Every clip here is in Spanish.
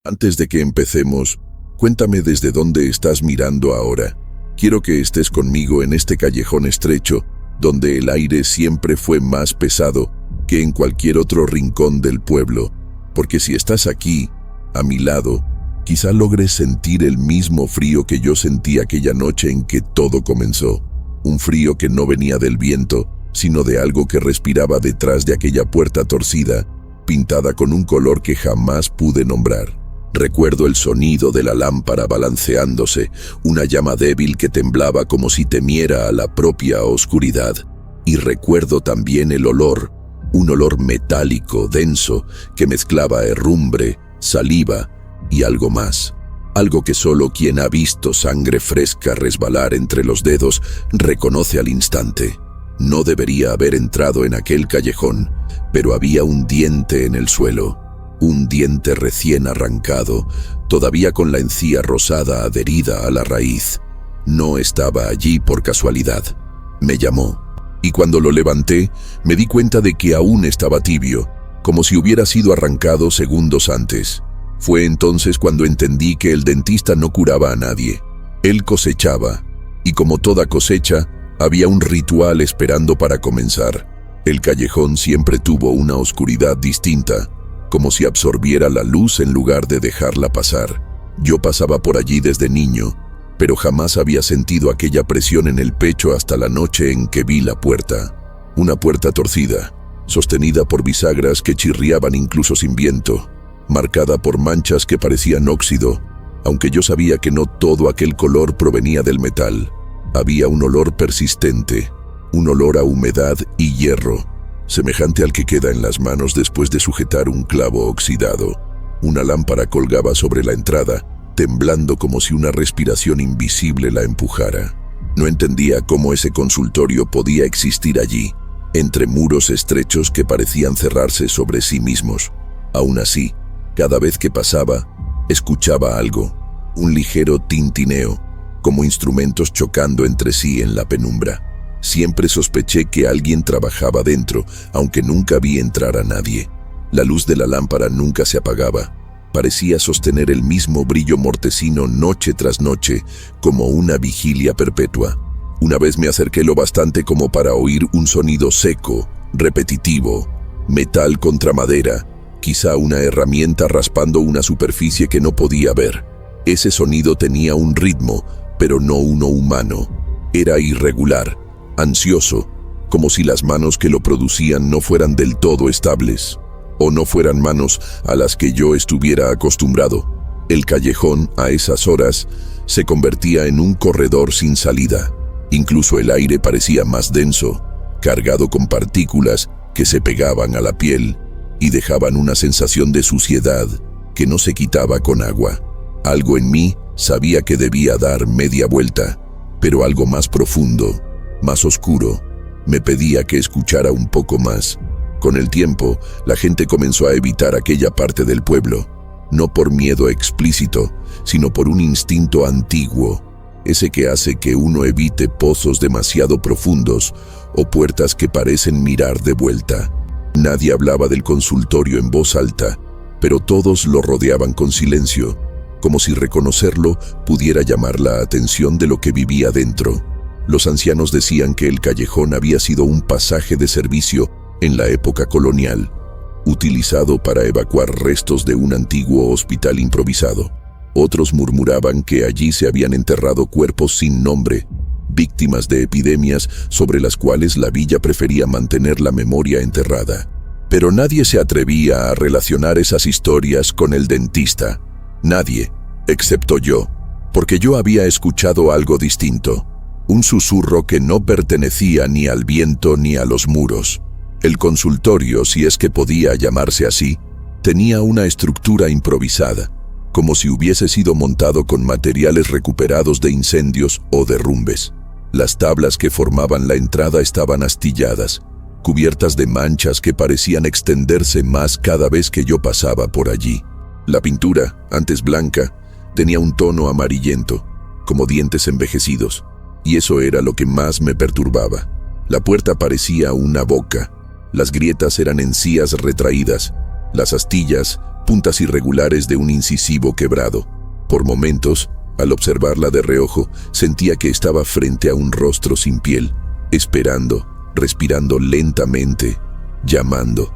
Antes de que empecemos, cuéntame desde dónde estás mirando ahora. Quiero que estés conmigo en este callejón estrecho, donde el aire siempre fue más pesado que en cualquier otro rincón del pueblo, porque si estás aquí, a mi lado, quizá logres sentir el mismo frío que yo sentí aquella noche en que todo comenzó. Un frío que no venía del viento, sino de algo que respiraba detrás de aquella puerta torcida, pintada con un color que jamás pude nombrar. Recuerdo el sonido de la lámpara balanceándose, una llama débil que temblaba como si temiera a la propia oscuridad. Y recuerdo también el olor, un olor metálico, denso, que mezclaba herrumbre, saliva y algo más. Algo que solo quien ha visto sangre fresca resbalar entre los dedos reconoce al instante. No debería haber entrado en aquel callejón, pero había un diente en el suelo. Un diente recién arrancado, todavía con la encía rosada adherida a la raíz. No estaba allí por casualidad. Me llamó, y cuando lo levanté, me di cuenta de que aún estaba tibio, como si hubiera sido arrancado segundos antes. Fue entonces cuando entendí que el dentista no curaba a nadie. Él cosechaba, y como toda cosecha, había un ritual esperando para comenzar. El callejón siempre tuvo una oscuridad distinta, como si absorbiera la luz en lugar de dejarla pasar. Yo pasaba por allí desde niño, pero jamás había sentido aquella presión en el pecho hasta la noche en que vi la puerta. Una puerta torcida, sostenida por bisagras que chirriaban incluso sin viento, marcada por manchas que parecían óxido, aunque yo sabía que no todo aquel color provenía del metal. Había un olor persistente, un olor a humedad y hierro, semejante al que queda en las manos después de sujetar un clavo oxidado. Una lámpara colgaba sobre la entrada, temblando como si una respiración invisible la empujara. No entendía cómo ese consultorio podía existir allí, entre muros estrechos que parecían cerrarse sobre sí mismos. Aún así, cada vez que pasaba, escuchaba algo, un ligero tintineo, como instrumentos chocando entre sí en la penumbra. Siempre sospeché que alguien trabajaba dentro, aunque nunca vi entrar a nadie. La luz de la lámpara nunca se apagaba. Parecía sostener el mismo brillo mortecino noche tras noche, como una vigilia perpetua. Una vez me acerqué lo bastante como para oír un sonido seco, repetitivo, metal contra madera, quizá una herramienta raspando una superficie que no podía ver. Ese sonido tenía un ritmo, pero no uno humano. Era irregular, ansioso, como si las manos que lo producían no fueran del todo estables, o no fueran manos a las que yo estuviera acostumbrado. El callejón, a esas horas, se convertía en un corredor sin salida. Incluso el aire parecía más denso, cargado con partículas que se pegaban a la piel y dejaban una sensación de suciedad que no se quitaba con agua. Algo en mí sabía que debía dar media vuelta, pero algo más profundo, más oscuro, me pedía que escuchara un poco más. Con el tiempo, la gente comenzó a evitar aquella parte del pueblo, no por miedo explícito, sino por un instinto antiguo, ese que hace que uno evite pozos demasiado profundos o puertas que parecen mirar de vuelta. Nadie hablaba del consultorio en voz alta, pero todos lo rodeaban con silencio, como si reconocerlo pudiera llamar la atención de lo que vivía dentro. Los ancianos decían que el callejón había sido un pasaje de servicio en la época colonial, utilizado para evacuar restos de un antiguo hospital improvisado. Otros murmuraban que allí se habían enterrado cuerpos sin nombre, víctimas de epidemias sobre las cuales la villa prefería mantener la memoria enterrada. Pero nadie se atrevía a relacionar esas historias con el dentista. Nadie, excepto yo, porque yo había escuchado algo distinto. Un susurro que no pertenecía ni al viento ni a los muros. El consultorio, si es que podía llamarse así, tenía una estructura improvisada, como si hubiese sido montado con materiales recuperados de incendios o derrumbes. Las tablas que formaban la entrada estaban astilladas, cubiertas de manchas que parecían extenderse más cada vez que yo pasaba por allí. La pintura, antes blanca, tenía un tono amarillento, como dientes envejecidos. Y eso era lo que más me perturbaba. La puerta parecía una boca. Las grietas eran encías retraídas. las astillas, puntas irregulares de un incisivo quebrado. Por momentos, al observarla de reojo, sentía que estaba frente a un rostro sin piel, esperando, respirando lentamente, llamando.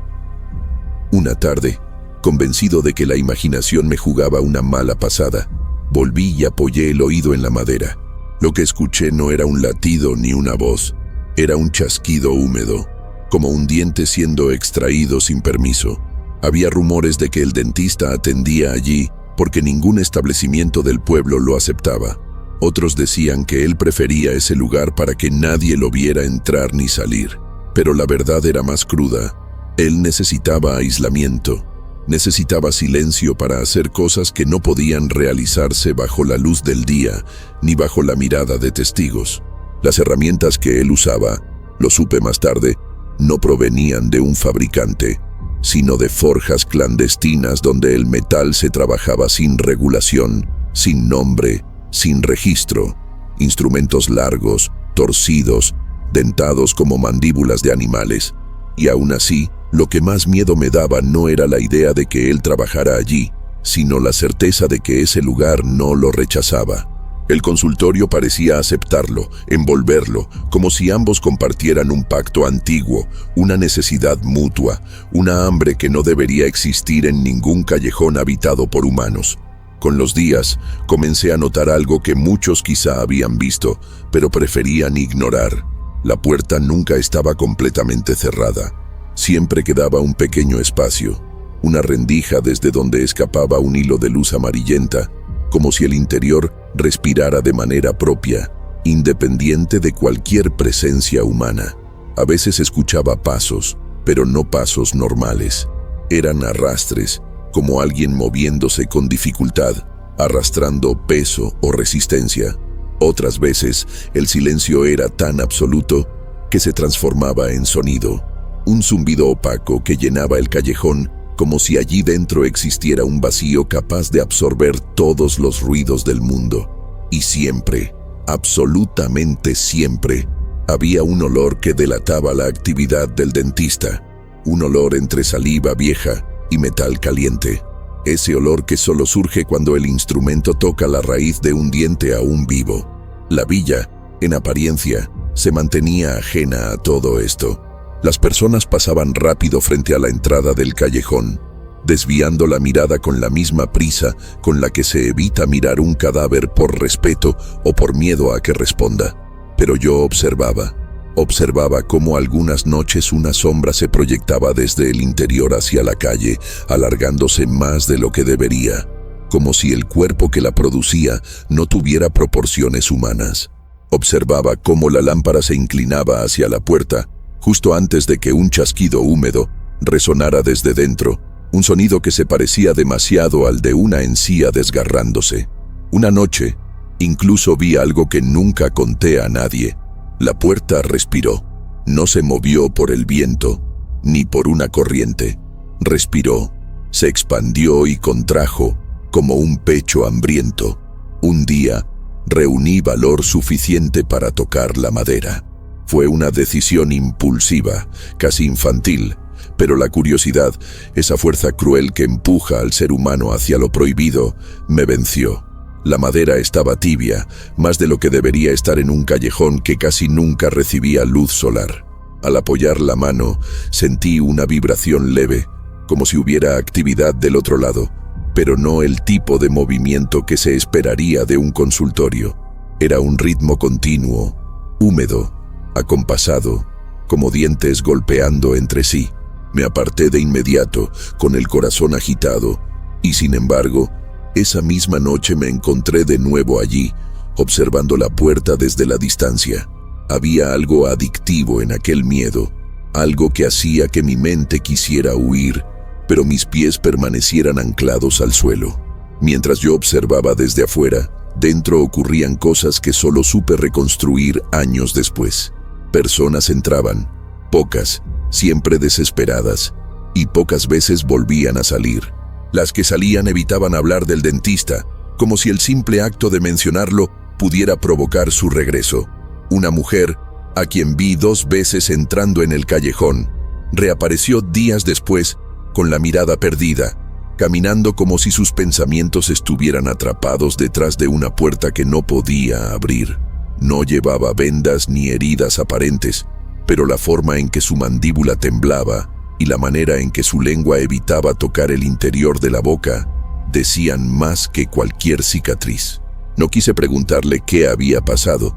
Una tarde, convencido de que la imaginación me jugaba una mala pasada, volví y apoyé el oído en la madera. Lo que escuché no era un latido ni una voz, era un chasquido húmedo, como un diente siendo extraído sin permiso. Había rumores de que el dentista atendía allí porque ningún establecimiento del pueblo lo aceptaba. Otros decían que él prefería ese lugar para que nadie lo viera entrar ni salir. Pero la verdad era más cruda. Él necesitaba aislamiento. Necesitaba silencio para hacer cosas que no podían realizarse bajo la luz del día ni bajo la mirada de testigos. Las herramientas que él usaba, lo supe más tarde, no provenían de un fabricante, sino de forjas clandestinas donde el metal se trabajaba sin regulación, sin nombre, sin registro. Instrumentos largos, torcidos, dentados como mandíbulas de animales. Y aún así, lo que más miedo me daba no era la idea de que él trabajara allí, sino la certeza de que ese lugar no lo rechazaba. El consultorio parecía aceptarlo, envolverlo, como si ambos compartieran un pacto antiguo, una necesidad mutua, una hambre que no debería existir en ningún callejón habitado por humanos. Con los días, comencé a notar algo que muchos quizá habían visto, pero preferían ignorar. La puerta nunca estaba completamente cerrada. Siempre quedaba un pequeño espacio, una rendija desde donde escapaba un hilo de luz amarillenta, como si el interior respirara de manera propia, independiente de cualquier presencia humana. A veces escuchaba pasos, pero no pasos normales. Eran arrastres, como alguien moviéndose con dificultad, arrastrando peso o resistencia. Otras veces, el silencio era tan absoluto que se transformaba en sonido, un zumbido opaco que llenaba el callejón, como si allí dentro existiera un vacío capaz de absorber todos los ruidos del mundo. Y siempre, absolutamente siempre, había un olor que delataba la actividad del dentista, un olor entre saliva vieja y metal caliente. Ese olor que solo surge cuando el instrumento toca la raíz de un diente aún vivo. La villa, en apariencia, se mantenía ajena a todo esto. Las personas pasaban rápido frente a la entrada del callejón, desviando la mirada con la misma prisa con la que se evita mirar un cadáver por respeto o por miedo a que responda. Pero yo observaba cómo algunas noches una sombra se proyectaba desde el interior hacia la calle, alargándose más de lo que debería, como si el cuerpo que la producía no tuviera proporciones humanas. Observaba cómo la lámpara se inclinaba hacia la puerta, justo antes de que un chasquido húmedo resonara desde dentro, un sonido que se parecía demasiado al de una encía desgarrándose. Una noche, incluso vi algo que nunca conté a nadie. La puerta respiró. No se movió por el viento, ni por una corriente. Respiró, se expandió y contrajo, como un pecho hambriento. Un día, reuní valor suficiente para tocar la madera. Fue una decisión impulsiva, casi infantil, pero la curiosidad, esa fuerza cruel que empuja al ser humano hacia lo prohibido, me venció. La madera estaba tibia, más de lo que debería estar en un callejón que casi nunca recibía luz solar. Al apoyar la mano, sentí una vibración leve, como si hubiera actividad del otro lado, pero no el tipo de movimiento que se esperaría de un consultorio. Era un ritmo continuo, húmedo, acompasado, como dientes golpeando entre sí. Me aparté de inmediato, con el corazón agitado, y sin embargo, esa misma noche me encontré de nuevo allí, observando la puerta desde la distancia. Había algo adictivo en aquel miedo, algo que hacía que mi mente quisiera huir, pero mis pies permanecieran anclados al suelo. Mientras yo observaba desde afuera, dentro ocurrían cosas que solo supe reconstruir años después. Personas entraban, pocas, siempre desesperadas, y pocas veces volvían a salir. Las que salían evitaban hablar del dentista, como si el simple acto de mencionarlo pudiera provocar su regreso. Una mujer, a quien vi 2 veces entrando en el callejón, reapareció días después con la mirada perdida, caminando como si sus pensamientos estuvieran atrapados detrás de una puerta que no podía abrir. No llevaba vendas ni heridas aparentes, pero la forma en que su mandíbula temblaba y la manera en que su lengua evitaba tocar el interior de la boca decían más que cualquier cicatriz. No quise preguntarle qué había pasado.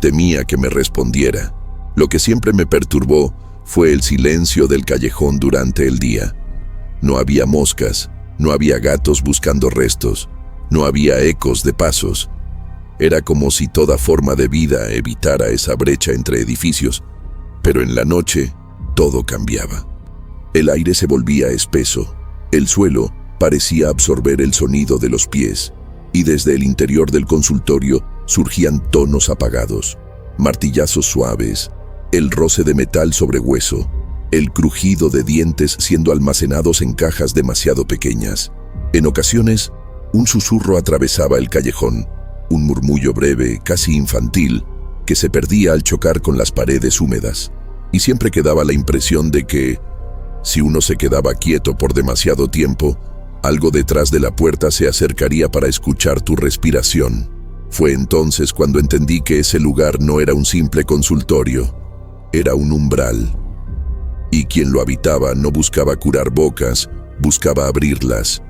Temía que me respondiera. Lo que siempre me perturbó fue el silencio del callejón durante el día. No había moscas, no había gatos buscando restos, no había ecos de pasos. Era como si toda forma de vida evitara esa brecha entre edificios, pero en la noche todo cambiaba. El aire se volvía espeso, el suelo parecía absorber el sonido de los pies, y desde el interior del consultorio surgían tonos apagados, martillazos suaves, el roce de metal sobre hueso, el crujido de dientes siendo almacenados en cajas demasiado pequeñas. En ocasiones, un susurro atravesaba el callejón, un murmullo breve, casi infantil, que se perdía al chocar con las paredes húmedas, y siempre quedaba la impresión de que, si uno se quedaba quieto por demasiado tiempo, algo detrás de la puerta se acercaría para escuchar tu respiración. Fue entonces cuando entendí que ese lugar no era un simple consultorio, era un umbral. Y quien lo habitaba no buscaba curar bocas, buscaba abrirlas.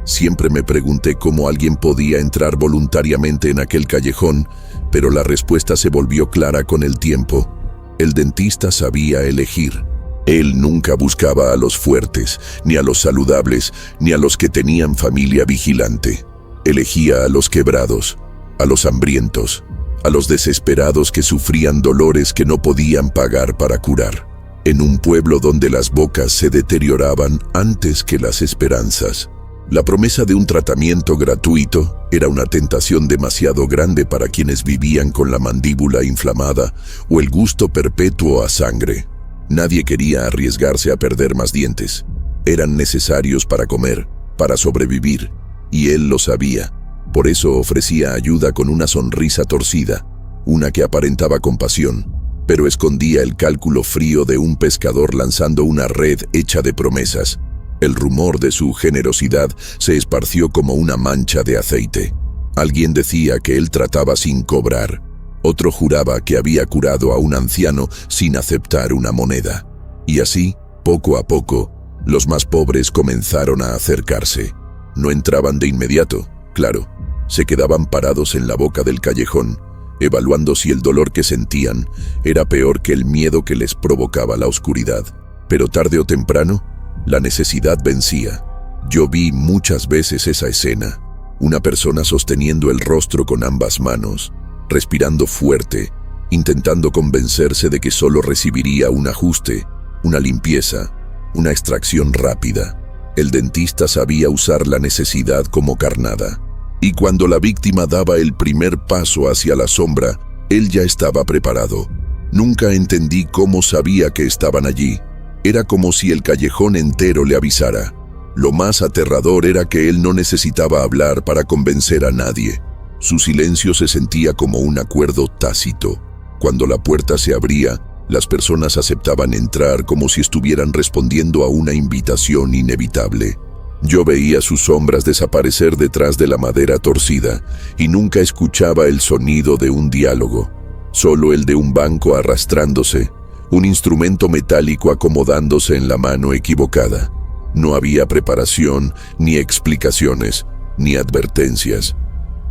Siempre me pregunté cómo alguien podía entrar voluntariamente en aquel callejón, pero la respuesta se volvió clara con el tiempo. El dentista sabía elegir. Él nunca buscaba a los fuertes, ni a los saludables, ni a los que tenían familia vigilante. Elegía a los quebrados, a los hambrientos, a los desesperados que sufrían dolores que no podían pagar para curar. En un pueblo donde las bocas se deterioraban antes que las esperanzas, la promesa de un tratamiento gratuito era una tentación demasiado grande para quienes vivían con la mandíbula inflamada o el gusto perpetuo a sangre. Nadie quería arriesgarse a perder más dientes. Eran necesarios para comer, para sobrevivir, y él lo sabía. Por eso ofrecía ayuda con una sonrisa torcida, una que aparentaba compasión, pero escondía el cálculo frío de un pescador lanzando una red hecha de promesas. El rumor de su generosidad se esparció como una mancha de aceite. Alguien decía que él trataba sin cobrar. Otro juraba que había curado a un anciano sin aceptar una moneda. Y así, poco a poco, los más pobres comenzaron a acercarse. No entraban de inmediato, claro. Se quedaban parados en la boca del callejón, evaluando si el dolor que sentían era peor que el miedo que les provocaba la oscuridad. Pero tarde o temprano, la necesidad vencía. Yo vi muchas veces esa escena. Una persona sosteniendo el rostro con ambas manos, respirando fuerte, intentando convencerse de que solo recibiría un ajuste, una limpieza, una extracción rápida. El dentista sabía usar la necesidad como carnada. Y cuando la víctima daba el primer paso hacia la sombra, él ya estaba preparado. Nunca entendí cómo sabía que estaban allí. Era como si el callejón entero le avisara. Lo más aterrador era que él no necesitaba hablar para convencer a nadie. Su silencio se sentía como un acuerdo tácito. Cuando la puerta se abría, las personas aceptaban entrar como si estuvieran respondiendo a una invitación inevitable. Yo veía sus sombras desaparecer detrás de la madera torcida y nunca escuchaba el sonido de un diálogo, solo el de un banco arrastrándose, un instrumento metálico acomodándose en la mano equivocada. No había preparación, ni explicaciones, ni advertencias,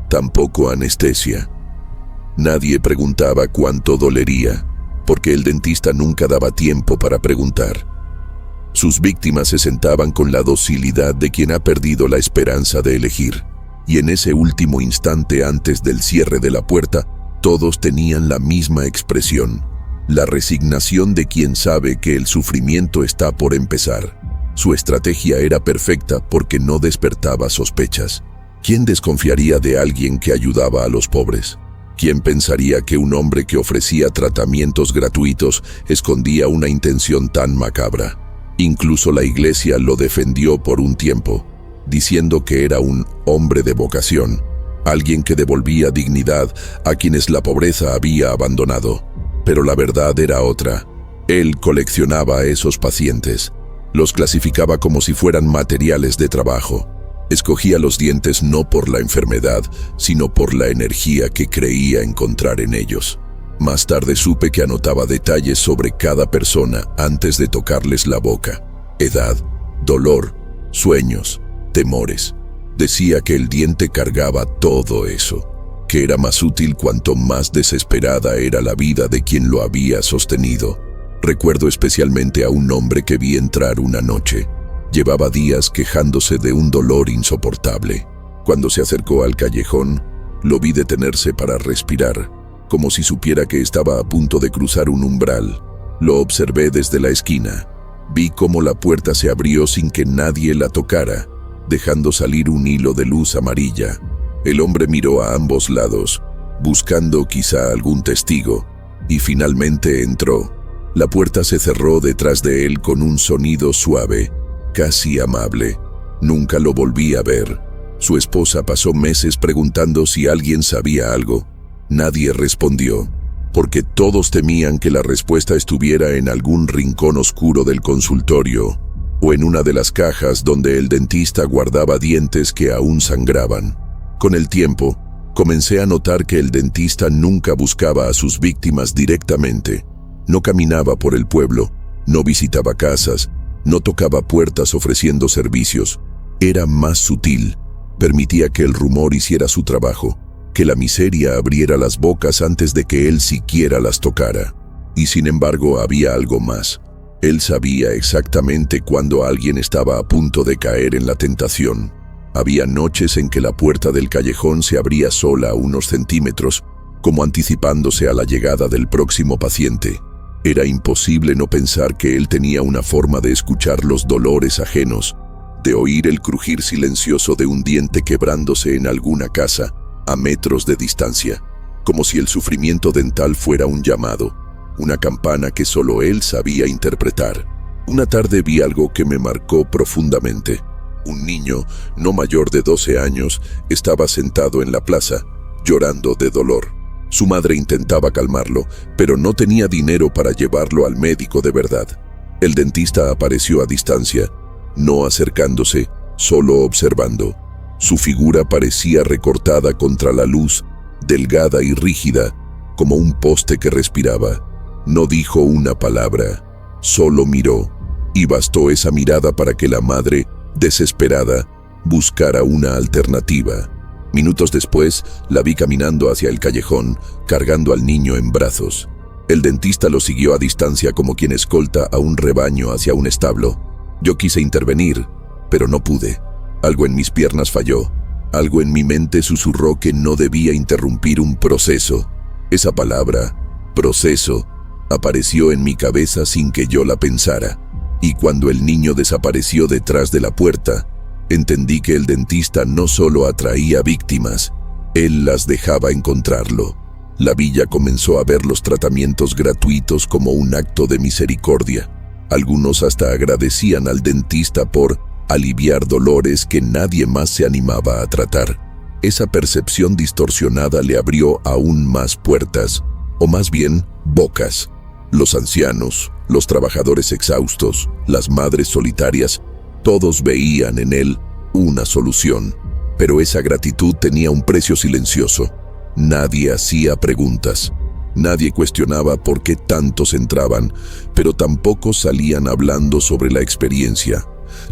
tampoco anestesia. Nadie preguntaba cuánto dolería, porque el dentista nunca daba tiempo para preguntar. Sus víctimas se sentaban con la docilidad de quien ha perdido la esperanza de elegir, y en ese último instante antes del cierre de la puerta, todos tenían la misma expresión, la resignación de quien sabe que el sufrimiento está por empezar. Su estrategia era perfecta porque no despertaba sospechas. ¿Quién desconfiaría de alguien que ayudaba a los pobres? ¿Quién pensaría que un hombre que ofrecía tratamientos gratuitos escondía una intención tan macabra? Incluso la iglesia lo defendió por un tiempo, diciendo que era un hombre de vocación, alguien que devolvía dignidad a quienes la pobreza había abandonado. Pero la verdad era otra. Él coleccionaba a esos pacientes, Los clasificaba como si fueran materiales de trabajo. Escogía los dientes no por la enfermedad, sino por la energía que creía encontrar en ellos. Más tarde supe que anotaba detalles sobre cada persona antes de tocarles la boca: edad, dolor, sueños, temores. Decía que el diente cargaba todo eso, que era más útil cuanto más desesperada era la vida de quien lo había sostenido. Recuerdo especialmente a un hombre que vi entrar una noche. Llevaba días quejándose de un dolor insoportable. Cuando se acercó al callejón, lo vi detenerse para respirar, como si supiera que estaba a punto de cruzar un umbral. Lo observé desde la esquina. Vi cómo la puerta se abrió sin que nadie la tocara, dejando salir un hilo de luz amarilla. El hombre miró a ambos lados, buscando quizá algún testigo, y finalmente entró. La puerta se cerró detrás de él con un sonido suave, casi amable. Nunca lo volví a ver. Su esposa pasó meses preguntando si alguien sabía algo. Nadie respondió, porque todos temían que la respuesta estuviera en algún rincón oscuro del consultorio, o en una de las cajas donde el dentista guardaba dientes que aún sangraban. Con el tiempo, comencé a notar que el dentista nunca buscaba a sus víctimas directamente. No caminaba por el pueblo, no visitaba casas, no tocaba puertas ofreciendo servicios. Era más sutil. Permitía que el rumor hiciera su trabajo, que la miseria abriera las bocas antes de que él siquiera las tocara. Y sin embargo había algo más. Él sabía exactamente cuándo alguien estaba a punto de caer en la tentación. Había noches en que la puerta del callejón se abría sola a unos centímetros, como anticipándose a la llegada del próximo paciente. Era imposible no pensar que él tenía una forma de escuchar los dolores ajenos, de oír el crujir silencioso de un diente quebrándose en alguna casa, a metros de distancia, como si el sufrimiento dental fuera un llamado, una campana que solo él sabía interpretar. Una tarde vi algo que me marcó profundamente. Un niño, no mayor de 12 años, estaba sentado en la plaza, llorando de dolor. Su madre intentaba calmarlo, pero no tenía dinero para llevarlo al médico de verdad. El dentista apareció a distancia, no acercándose, solo observando. Su figura parecía recortada contra la luz, delgada y rígida, como un poste que respiraba. No dijo una palabra, solo miró, y bastó esa mirada para que la madre, desesperada, buscara una alternativa. Minutos después, la vi caminando hacia el callejón, cargando al niño en brazos. El dentista lo siguió a distancia como quien escolta a un rebaño hacia un establo. Yo quise intervenir, pero no pude. Algo en mis piernas falló. Algo en mi mente susurró que no debía interrumpir un proceso. Esa palabra, proceso, apareció en mi cabeza sin que yo la pensara. Y cuando el niño desapareció detrás de la puerta, entendí que el dentista no solo atraía víctimas, él las dejaba encontrarlo. La villa comenzó a ver los tratamientos gratuitos como un acto de misericordia. Algunos hasta agradecían al dentista por aliviar dolores que nadie más se animaba a tratar. Esa percepción distorsionada le abrió aún más puertas, o más bien, bocas. Los ancianos, los trabajadores exhaustos, las madres solitarias, todos veían en él una solución. Pero esa gratitud tenía un precio silencioso. Nadie hacía preguntas. Nadie cuestionaba por qué tantos entraban, pero tampoco salían hablando sobre la experiencia.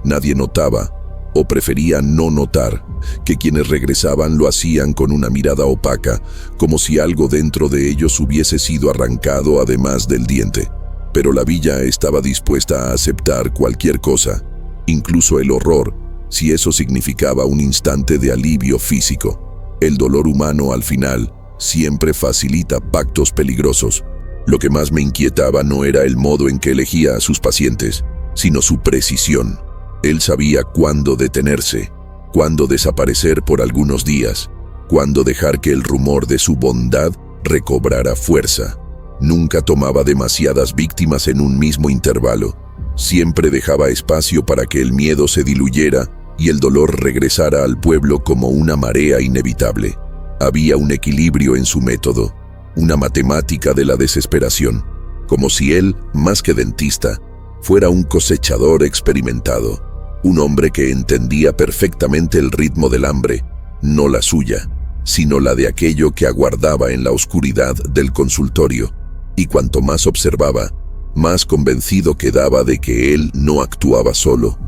Nadie notaba, o prefería no notar, que quienes regresaban lo hacían con una mirada opaca, como si algo dentro de ellos hubiese sido arrancado además del diente. Pero la villa estaba dispuesta a aceptar cualquier cosa, incluso el horror, si eso significaba un instante de alivio físico. El dolor humano al final siempre facilita pactos peligrosos. Lo que más me inquietaba no era el modo en que elegía a sus pacientes, sino su precisión. Él sabía cuándo detenerse, cuándo desaparecer por algunos días, cuándo dejar que el rumor de su bondad recobrara fuerza. Nunca tomaba demasiadas víctimas en un mismo intervalo. Siempre dejaba espacio para que el miedo se diluyera y el dolor regresara al pueblo como una marea inevitable. Había un equilibrio en su método, una matemática de la desesperación, como si él, más que dentista, fuera un cosechador experimentado, un hombre que entendía perfectamente el ritmo del hambre, no la suya, sino la de aquello que aguardaba en la oscuridad del consultorio, y cuanto más observaba, más convencido quedaba de que él no actuaba solo,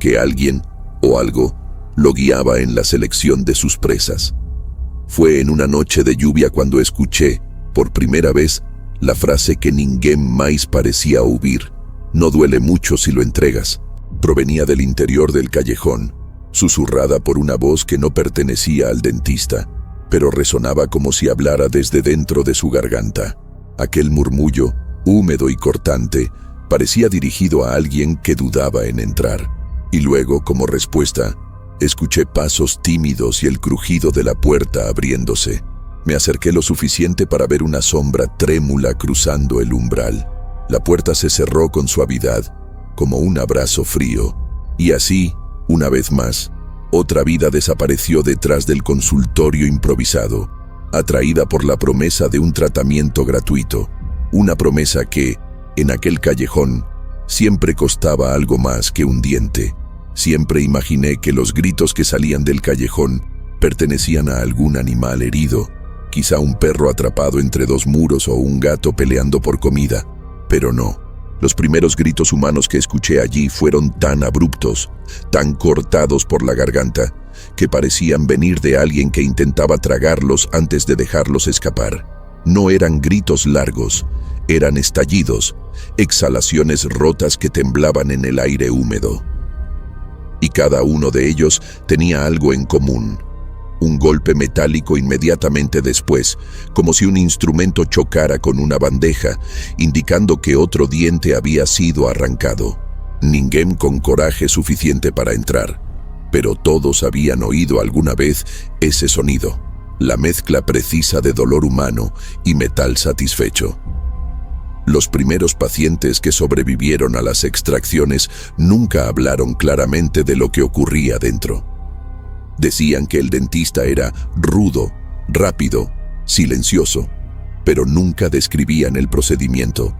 que alguien o algo lo guiaba en la selección de sus presas. Fue en una noche de lluvia cuando escuché, por primera vez, la frase que ninguém más parecía oír: no duele mucho si lo entregas. Provenía del interior del callejón, susurrada por una voz que no pertenecía al dentista, pero resonaba como si hablara desde dentro de su garganta. Aquel murmullo, húmedo y cortante, parecía dirigido a alguien que dudaba en entrar. Y luego, como respuesta, escuché pasos tímidos y el crujido de la puerta abriéndose. Me acerqué lo suficiente para ver una sombra trémula cruzando el umbral. La puerta se cerró con suavidad, como un abrazo frío. Y así, una vez más, otra vida desapareció detrás del consultorio improvisado, atraída por la promesa de un tratamiento gratuito. Una promesa que, en aquel callejón, siempre costaba algo más que un diente. Siempre imaginé que los gritos que salían del callejón pertenecían a algún animal herido, quizá un perro atrapado entre dos muros o un gato peleando por comida, pero no. Los primeros gritos humanos que escuché allí fueron tan abruptos, tan cortados por la garganta, que parecían venir de alguien que intentaba tragarlos antes de dejarlos escapar. No eran gritos largos, eran estallidos, exhalaciones rotas que temblaban en el aire húmedo. Y cada uno de ellos tenía algo en común: un golpe metálico inmediatamente después, como si un instrumento chocara con una bandeja, indicando que otro diente había sido arrancado. Ninguém con coraje suficiente para entrar, pero todos habían oído alguna vez ese sonido, la mezcla precisa de dolor humano y metal satisfecho. Los primeros pacientes que sobrevivieron a las extracciones nunca hablaron claramente de lo que ocurría dentro. Decían que el dentista era rudo, rápido, silencioso, pero nunca describían el procedimiento.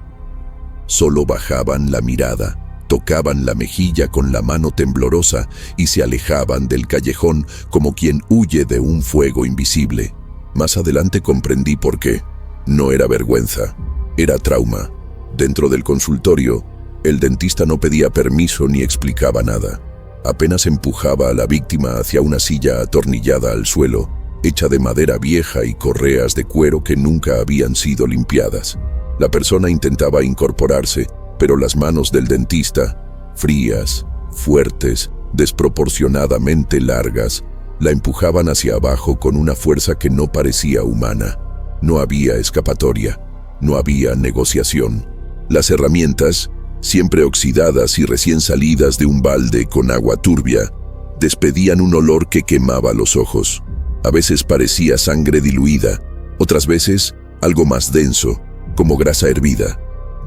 Solo bajaban la mirada, tocaban la mejilla con la mano temblorosa y se alejaban del callejón como quien huye de un fuego invisible. Más adelante comprendí por qué. No era vergüenza, era trauma. Dentro del consultorio, el dentista no pedía permiso ni explicaba nada. Apenas empujaba a la víctima hacia una silla atornillada al suelo, hecha de madera vieja y correas de cuero que nunca habían sido limpiadas. La persona intentaba incorporarse, pero las manos del dentista, frías, fuertes, desproporcionadamente largas, la empujaban hacia abajo con una fuerza que no parecía humana. No había escapatoria, no había negociación. Las herramientas, siempre oxidadas y recién salidas de un balde con agua turbia, despedían un olor que quemaba los ojos. A veces parecía sangre diluida, otras veces algo más denso, como grasa hervida.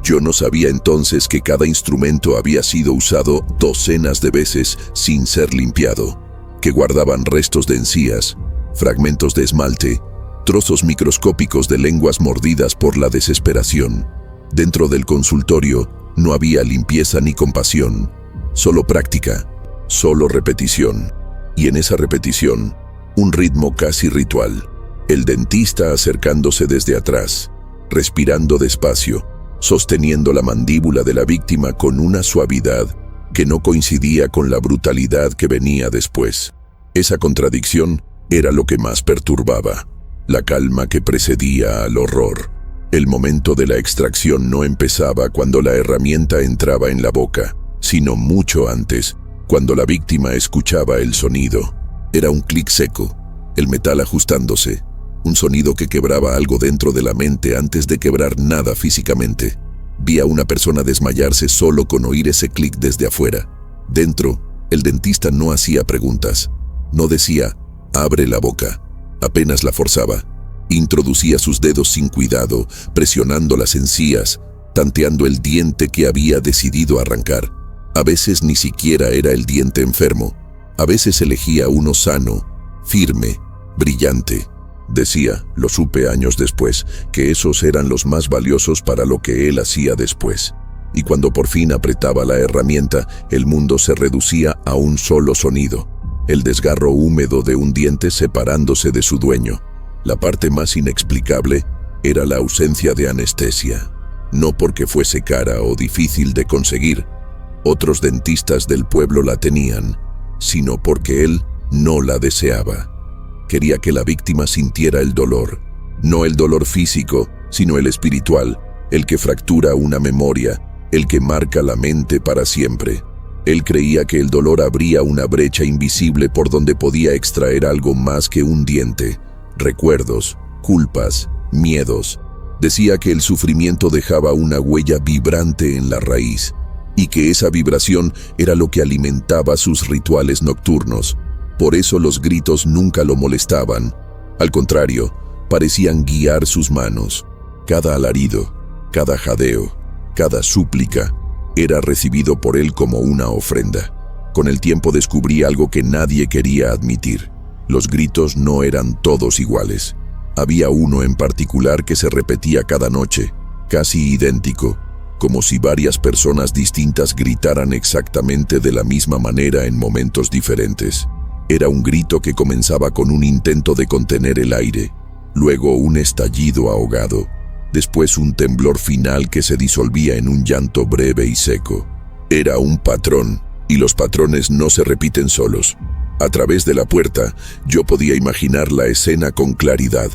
Yo no sabía entonces que cada instrumento había sido usado docenas de veces sin ser limpiado, que guardaban restos de encías, fragmentos de esmalte, trozos microscópicos de lenguas mordidas por la desesperación. Dentro del consultorio no había limpieza ni compasión, solo práctica, solo repetición. Y en esa repetición, un ritmo casi ritual. El dentista acercándose desde atrás, respirando despacio, sosteniendo la mandíbula de la víctima con una suavidad que no coincidía con la brutalidad que venía después. Esa contradicción era lo que más perturbaba, la calma que precedía al horror. El momento de la extracción no empezaba cuando la herramienta entraba en la boca, sino mucho antes, cuando la víctima escuchaba el sonido. Era un clic seco, el metal ajustándose, un sonido que quebraba algo dentro de la mente antes de quebrar nada físicamente. Vi a una persona desmayarse solo con oír ese clic desde afuera. Dentro, el dentista no hacía preguntas, no decía, abre la boca, apenas la forzaba. Introducía sus dedos sin cuidado, presionando las encías, tanteando el diente que había decidido arrancar. A veces ni siquiera era el diente enfermo, a veces elegía uno sano, firme, brillante. Decía, lo supe años después, que esos eran los más valiosos para lo que él hacía después. y cuando por fin apretaba la herramienta, el mundo se reducía a un solo sonido: el desgarro húmedo de un diente separándose de su dueño. La parte más inexplicable era la ausencia de anestesia. No porque fuese cara o difícil de conseguir, otros dentistas del pueblo la tenían, sino porque él no la deseaba. Quería que la víctima sintiera el dolor, no el dolor físico, sino el espiritual, el que fractura una memoria, el que marca la mente para siempre. Él creía que el dolor abría una brecha invisible por donde podía extraer algo más que un diente: recuerdos, culpas, miedos. Decía que el sufrimiento dejaba una huella vibrante en la raíz, y que esa vibración era lo que alimentaba sus rituales nocturnos. Por eso los gritos nunca lo molestaban. Al contrario, parecían guiar sus manos. Cada alarido, cada jadeo, cada súplica era recibido por él como una ofrenda. Con el tiempo descubrí algo que nadie quería admitir: los gritos no eran todos iguales. Había uno en particular que se repetía cada noche, casi idéntico, como si varias personas distintas gritaran exactamente de la misma manera en momentos diferentes. Era un grito que comenzaba con un intento de contener el aire, luego un estallido ahogado, después un temblor final que se disolvía en un llanto breve y seco. Era un patrón, y los patrones no se repiten solos. A través de la puerta, yo podía imaginar la escena con claridad: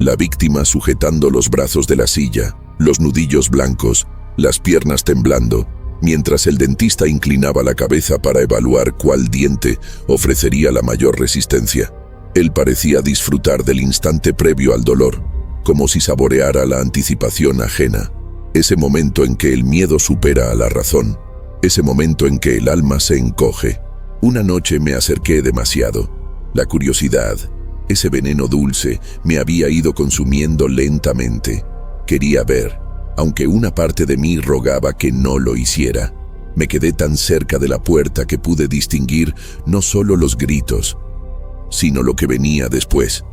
la víctima sujetando los brazos de la silla, los nudillos blancos, las piernas temblando, mientras el dentista inclinaba la cabeza para evaluar cuál diente ofrecería la mayor resistencia. Él parecía disfrutar del instante previo al dolor, como si saboreara la anticipación ajena, ese momento en que el miedo supera a la razón, ese momento en que el alma se encoge. Una noche me acerqué demasiado. La curiosidad, ese veneno dulce, me había ido consumiendo lentamente. Quería ver, aunque una parte de mí rogaba que no lo hiciera. Me quedé tan cerca de la puerta que pude distinguir no solo los gritos, sino lo que venía después.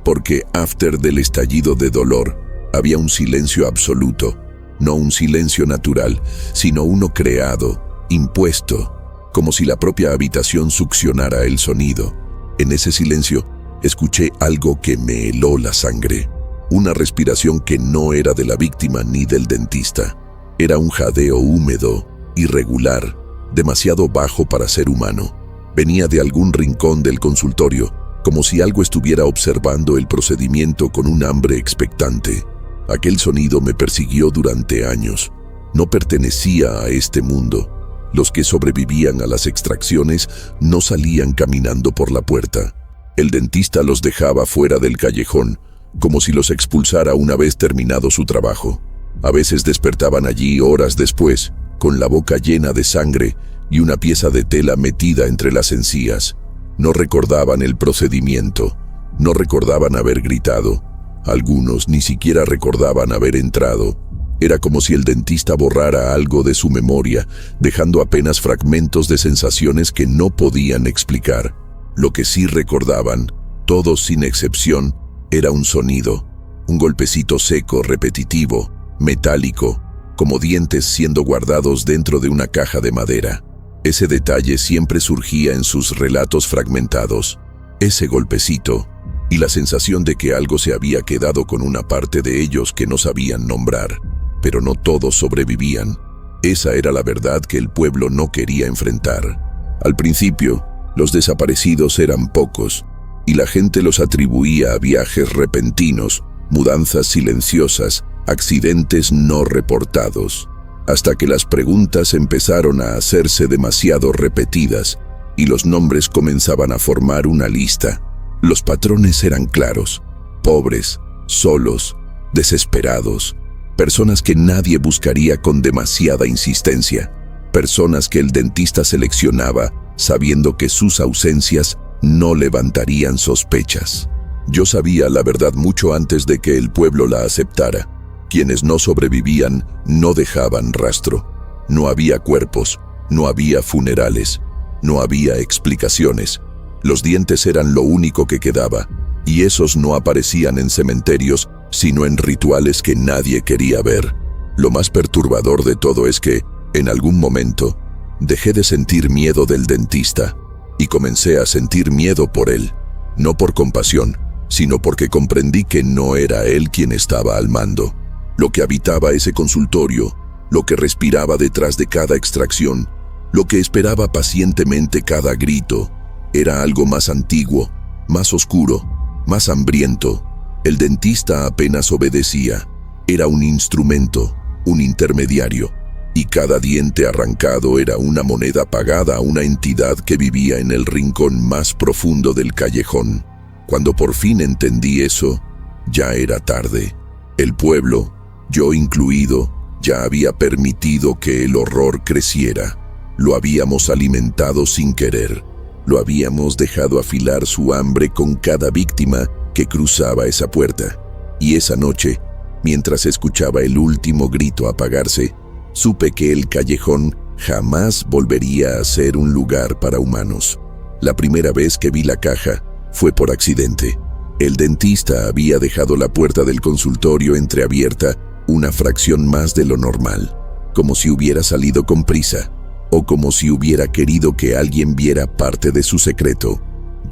Porque after del estallido de dolor, había un silencio absoluto, no un silencio natural, sino uno creado, impuesto, como si la propia habitación succionara el sonido. En ese silencio, escuché algo que me heló la sangre. Una respiración que no era de la víctima ni del dentista. Era un jadeo húmedo, irregular, demasiado bajo para ser humano. Venía de algún rincón del consultorio, como si algo estuviera observando el procedimiento con un hambre expectante. Aquel sonido me persiguió durante años. No pertenecía a este mundo. Los que sobrevivían a las extracciones no salían caminando por la puerta. El dentista los dejaba fuera del callejón, como si los expulsara una vez terminado su trabajo. A veces despertaban allí horas después, con la boca llena de sangre y una pieza de tela metida entre las encías. No recordaban el procedimiento, no recordaban haber gritado. Algunos ni siquiera recordaban haber entrado. Era como si el dentista borrara algo de su memoria, dejando apenas fragmentos de sensaciones que no podían explicar. Lo que sí recordaban, todos sin excepción, era un sonido, un golpecito seco, repetitivo, metálico, como dientes siendo guardados dentro de una caja de madera. Ese detalle siempre surgía en sus relatos fragmentados. Ese golpecito, y la sensación de que algo se había quedado con una parte de ellos que no sabían nombrar. Pero no todos sobrevivían. Esa era la verdad que el pueblo no quería enfrentar. Al principio, los desaparecidos eran pocos, y la gente los atribuía a viajes repentinos, mudanzas silenciosas, accidentes no reportados, hasta que las preguntas empezaron a hacerse demasiado repetidas y los nombres comenzaban a formar una lista. Los patrones eran claros: pobres, solos, desesperados, personas que nadie buscaría con demasiada insistencia, personas que el dentista seleccionaba sabiendo que sus ausencias no levantarían sospechas. Yo sabía la verdad mucho antes de que el pueblo la aceptara. Quienes no sobrevivían no dejaban rastro. No había cuerpos, no había funerales, no había explicaciones. Los dientes eran lo único que quedaba, y esos no aparecían en cementerios, sino en rituales que nadie quería ver. Lo más perturbador de todo es que, en algún momento, dejé de sentir miedo del dentista y comencé a sentir miedo por él, no por compasión, sino porque comprendí que no era él quien estaba al mando. Lo que habitaba ese consultorio, lo que respiraba detrás de cada extracción, lo que esperaba pacientemente cada grito, era algo más antiguo, más oscuro, más hambriento. El dentista apenas obedecía. Era un instrumento, un intermediario, y cada diente arrancado era una moneda pagada a una entidad que vivía en el rincón más profundo del callejón. Cuando por fin entendí eso, ya era tarde. El pueblo, yo incluido, ya había permitido que el horror creciera. Lo habíamos alimentado sin querer. Lo habíamos dejado afilar su hambre con cada víctima que cruzaba esa puerta. Y esa noche, mientras escuchaba el último grito apagarse, supe que el callejón jamás volvería a ser un lugar para humanos. La primera vez que vi la caja fue por accidente. El dentista había dejado la puerta del consultorio entreabierta una fracción más de lo normal, como si hubiera salido con prisa, o como si hubiera querido que alguien viera parte de su secreto.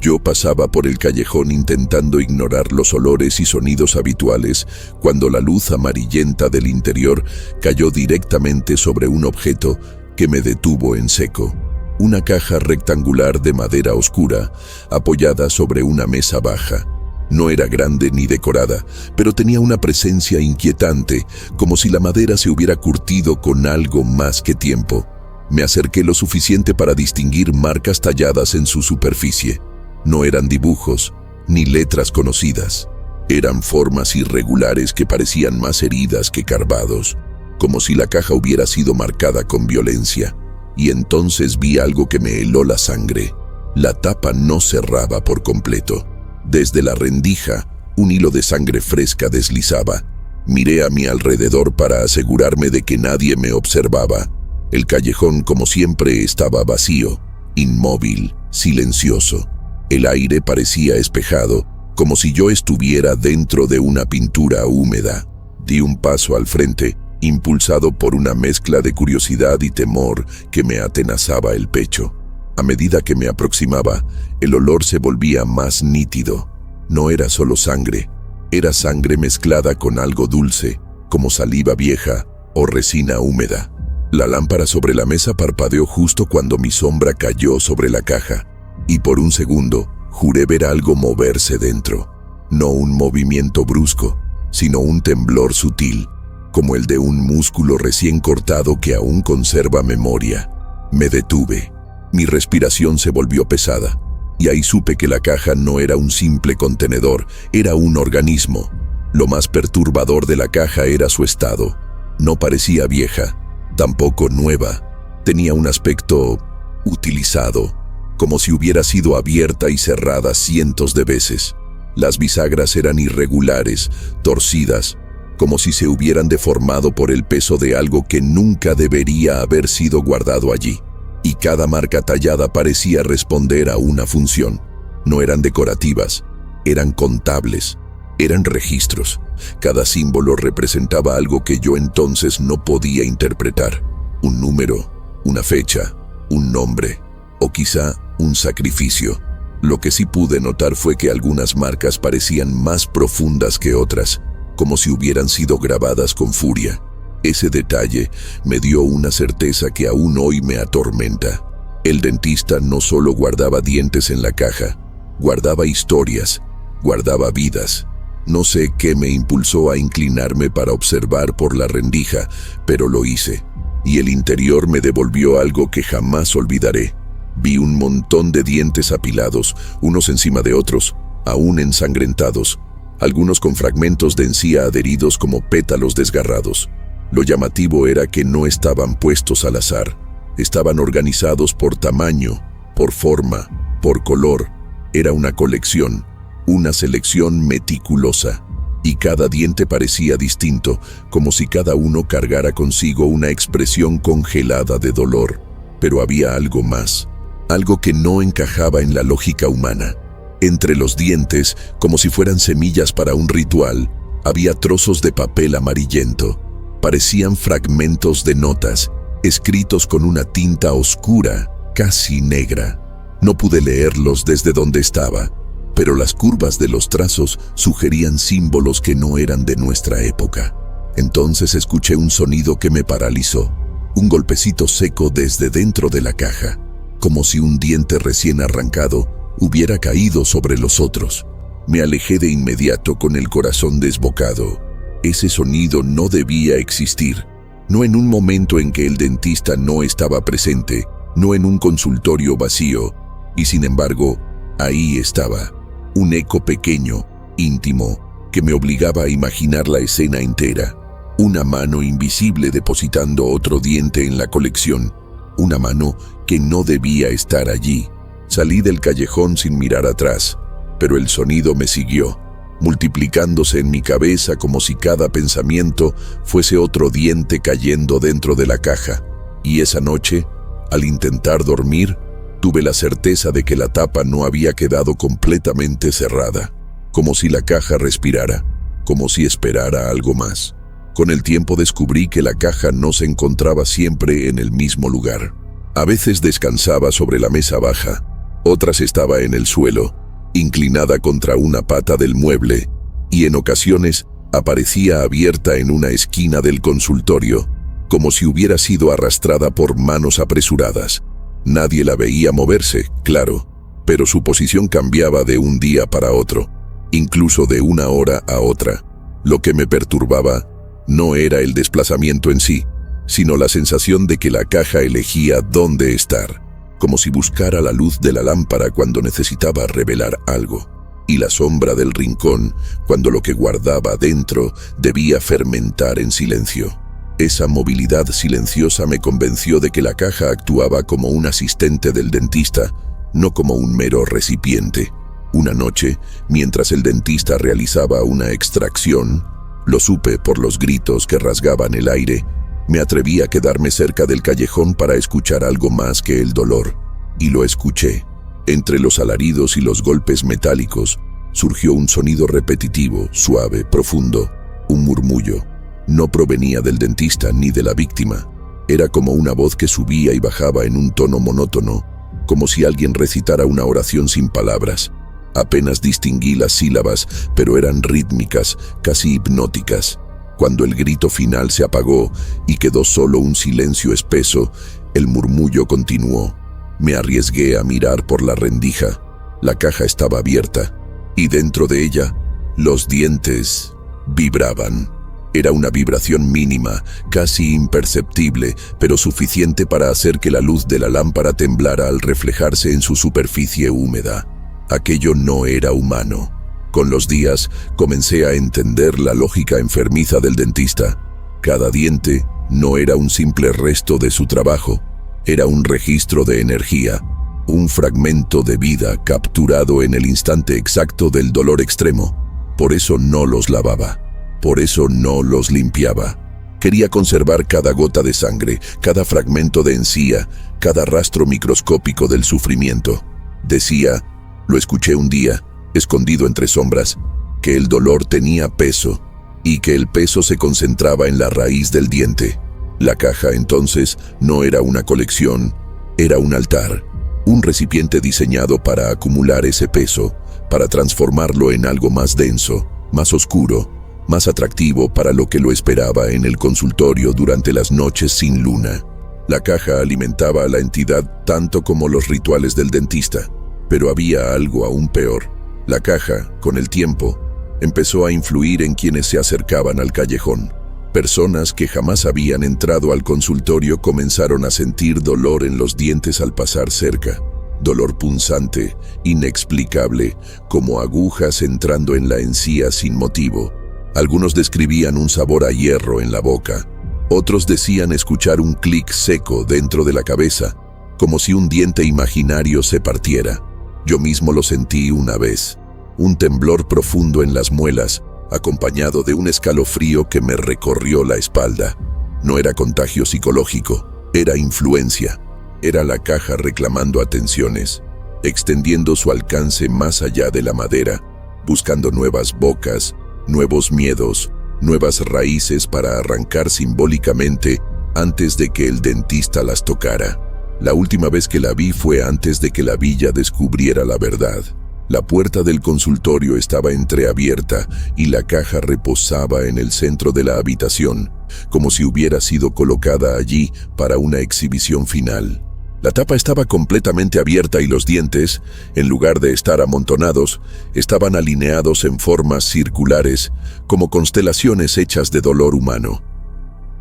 Yo pasaba por el callejón intentando ignorar los olores y sonidos habituales cuando la luz amarillenta del interior cayó directamente sobre un objeto que me detuvo en seco. Una caja rectangular de madera oscura, apoyada sobre una mesa baja. No era grande ni decorada, pero tenía una presencia inquietante, como si la madera se hubiera curtido con algo más que tiempo. Me acerqué lo suficiente para distinguir marcas talladas en su superficie. No eran dibujos, ni letras conocidas. Eran formas irregulares que parecían más heridas que carvados, como si la caja hubiera sido marcada con violencia. Y entonces vi algo que me heló la sangre. La tapa no cerraba por completo. Desde la rendija, un hilo de sangre fresca deslizaba. Miré a mi alrededor para asegurarme de que nadie me observaba. El callejón, como siempre, estaba vacío, inmóvil, silencioso. El aire parecía espejado, como si yo estuviera dentro de una pintura húmeda. Di un paso al frente, impulsado por una mezcla de curiosidad y temor que me atenazaba el pecho. A medida que me aproximaba, el olor se volvía más nítido. No era solo sangre, era sangre mezclada con algo dulce, como saliva vieja o resina húmeda. La lámpara sobre la mesa parpadeó justo cuando mi sombra cayó sobre la caja, y por un segundo juré ver algo moverse dentro. No un movimiento brusco, sino un temblor sutil, como el de un músculo recién cortado que aún conserva memoria. Me detuve. Mi respiración se volvió pesada, y ahí supe que la caja no era un simple contenedor, era un organismo. Lo más perturbador de la caja era su estado. No parecía vieja, tampoco nueva. Tenía un aspecto utilizado, como si hubiera sido abierta y cerrada cientos de veces. Las bisagras eran irregulares, torcidas, como si se hubieran deformado por el peso de algo que nunca debería haber sido guardado allí. Y cada marca tallada parecía responder a una función. No eran decorativas, eran contables, eran registros. Cada símbolo representaba algo que yo entonces no podía interpretar. Un número, una fecha, un nombre, o quizá un sacrificio. Lo que sí pude notar fue que algunas marcas parecían más profundas que otras, como si hubieran sido grabadas con furia. Ese detalle me dio una certeza que aún hoy me atormenta. El dentista no solo guardaba dientes en la caja, guardaba historias, guardaba vidas. No sé qué me impulsó a inclinarme para observar por la rendija, pero lo hice, y el interior me devolvió algo que jamás olvidaré. Vi un montón de dientes apilados, unos encima de otros, aún ensangrentados, algunos con fragmentos de encía adheridos como pétalos desgarrados. Lo llamativo era que no estaban puestos al azar, estaban organizados por tamaño, por forma, por color. Era una colección, una selección meticulosa, y cada diente parecía distinto, como si cada uno cargara consigo una expresión congelada de dolor. Pero había algo más, algo que no encajaba en la lógica humana. Entre los dientes, como si fueran semillas para un ritual, había trozos de papel amarillento. Parecían fragmentos de notas, escritos con una tinta oscura, casi negra. No pude leerlos desde donde estaba, pero las curvas de los trazos sugerían símbolos que no eran de nuestra época. Entonces escuché un sonido que me paralizó, un golpecito seco desde dentro de la caja, como si un diente recién arrancado hubiera caído sobre los otros. Me alejé de inmediato con el corazón desbocado. Ese sonido no debía existir, no en un momento en que el dentista no estaba presente, no en un consultorio vacío, y sin embargo, ahí estaba, un eco pequeño, íntimo, que me obligaba a imaginar la escena entera. Una mano invisible depositando otro diente en la colección, una mano que no debía estar allí. Salí del callejón sin mirar atrás, pero el sonido me siguió, multiplicándose en mi cabeza como si cada pensamiento fuese otro diente cayendo dentro de la caja. Y esa noche, al intentar dormir, tuve la certeza de que la tapa no había quedado completamente cerrada, como si la caja respirara, como si esperara algo más. Con el tiempo descubrí que la caja no se encontraba siempre en el mismo lugar. A veces descansaba sobre la mesa baja, otras estaba en el suelo, inclinada contra una pata del mueble, y en ocasiones aparecía abierta en una esquina del consultorio, como si hubiera sido arrastrada por manos apresuradas. Nadie la veía moverse, claro, pero su posición cambiaba de un día para otro, incluso de una hora a otra. Lo que me perturbaba no era el desplazamiento en sí, sino la sensación de que la caja elegía dónde estar, como si buscara la luz de la lámpara cuando necesitaba revelar algo, y la sombra del rincón cuando lo que guardaba dentro debía fermentar en silencio. Esa movilidad silenciosa me convenció de que la caja actuaba como un asistente del dentista, no como un mero recipiente. Una noche, mientras el dentista realizaba una extracción, lo supe por los gritos que rasgaban el aire. Me atreví a quedarme cerca del callejón para escuchar algo más que el dolor. Y lo escuché. Entre los alaridos y los golpes metálicos, surgió un sonido repetitivo, suave, profundo, un murmullo. No provenía del dentista ni de la víctima. Era como una voz que subía y bajaba en un tono monótono, como si alguien recitara una oración sin palabras. Apenas distinguí las sílabas, pero eran rítmicas, casi hipnóticas. Cuando el grito final se apagó y quedó solo un silencio espeso, el murmullo continuó. Me arriesgué a mirar por la rendija. La caja estaba abierta, y dentro de ella, los dientes vibraban. Era una vibración mínima, casi imperceptible, pero suficiente para hacer que la luz de la lámpara temblara al reflejarse en su superficie húmeda. Aquello no era humano. Con los días, comencé a entender la lógica enfermiza del dentista. Cada diente no era un simple resto de su trabajo, era un registro de energía, un fragmento de vida capturado en el instante exacto del dolor extremo. Por eso no los lavaba, por eso no los limpiaba. Quería conservar cada gota de sangre, cada fragmento de encía, cada rastro microscópico del sufrimiento. Decía, lo escuché un día, escondido entre sombras, que el dolor tenía peso y que el peso se concentraba en la raíz del diente. La caja entonces no era una colección, era un altar, un recipiente diseñado para acumular ese peso, para transformarlo en algo más denso, más oscuro, más atractivo para lo que lo esperaba en el consultorio durante las noches sin luna. La caja alimentaba a la entidad tanto como los rituales del dentista, pero había algo aún peor. La caja, con el tiempo, empezó a influir en quienes se acercaban al callejón. Personas que jamás habían entrado al consultorio comenzaron a sentir dolor en los dientes al pasar cerca. Dolor punzante, inexplicable, como agujas entrando en la encía sin motivo. Algunos describían un sabor a hierro en la boca. Otros decían escuchar un clic seco dentro de la cabeza, como si un diente imaginario se partiera. Yo mismo lo sentí una vez, un temblor profundo en las muelas, acompañado de un escalofrío que me recorrió la espalda. No era contagio psicológico, era influencia. Era la caja reclamando atenciones, extendiendo su alcance más allá de la madera, buscando nuevas bocas, nuevos miedos, nuevas raíces para arrancar simbólicamente antes de que el dentista las tocara. La última vez que la vi fue antes de que la villa descubriera la verdad. La puerta del consultorio estaba entreabierta y la caja reposaba en el centro de la habitación, como si hubiera sido colocada allí para una exhibición final. La tapa estaba completamente abierta y los dientes, en lugar de estar amontonados, estaban alineados en formas circulares, como constelaciones hechas de dolor humano.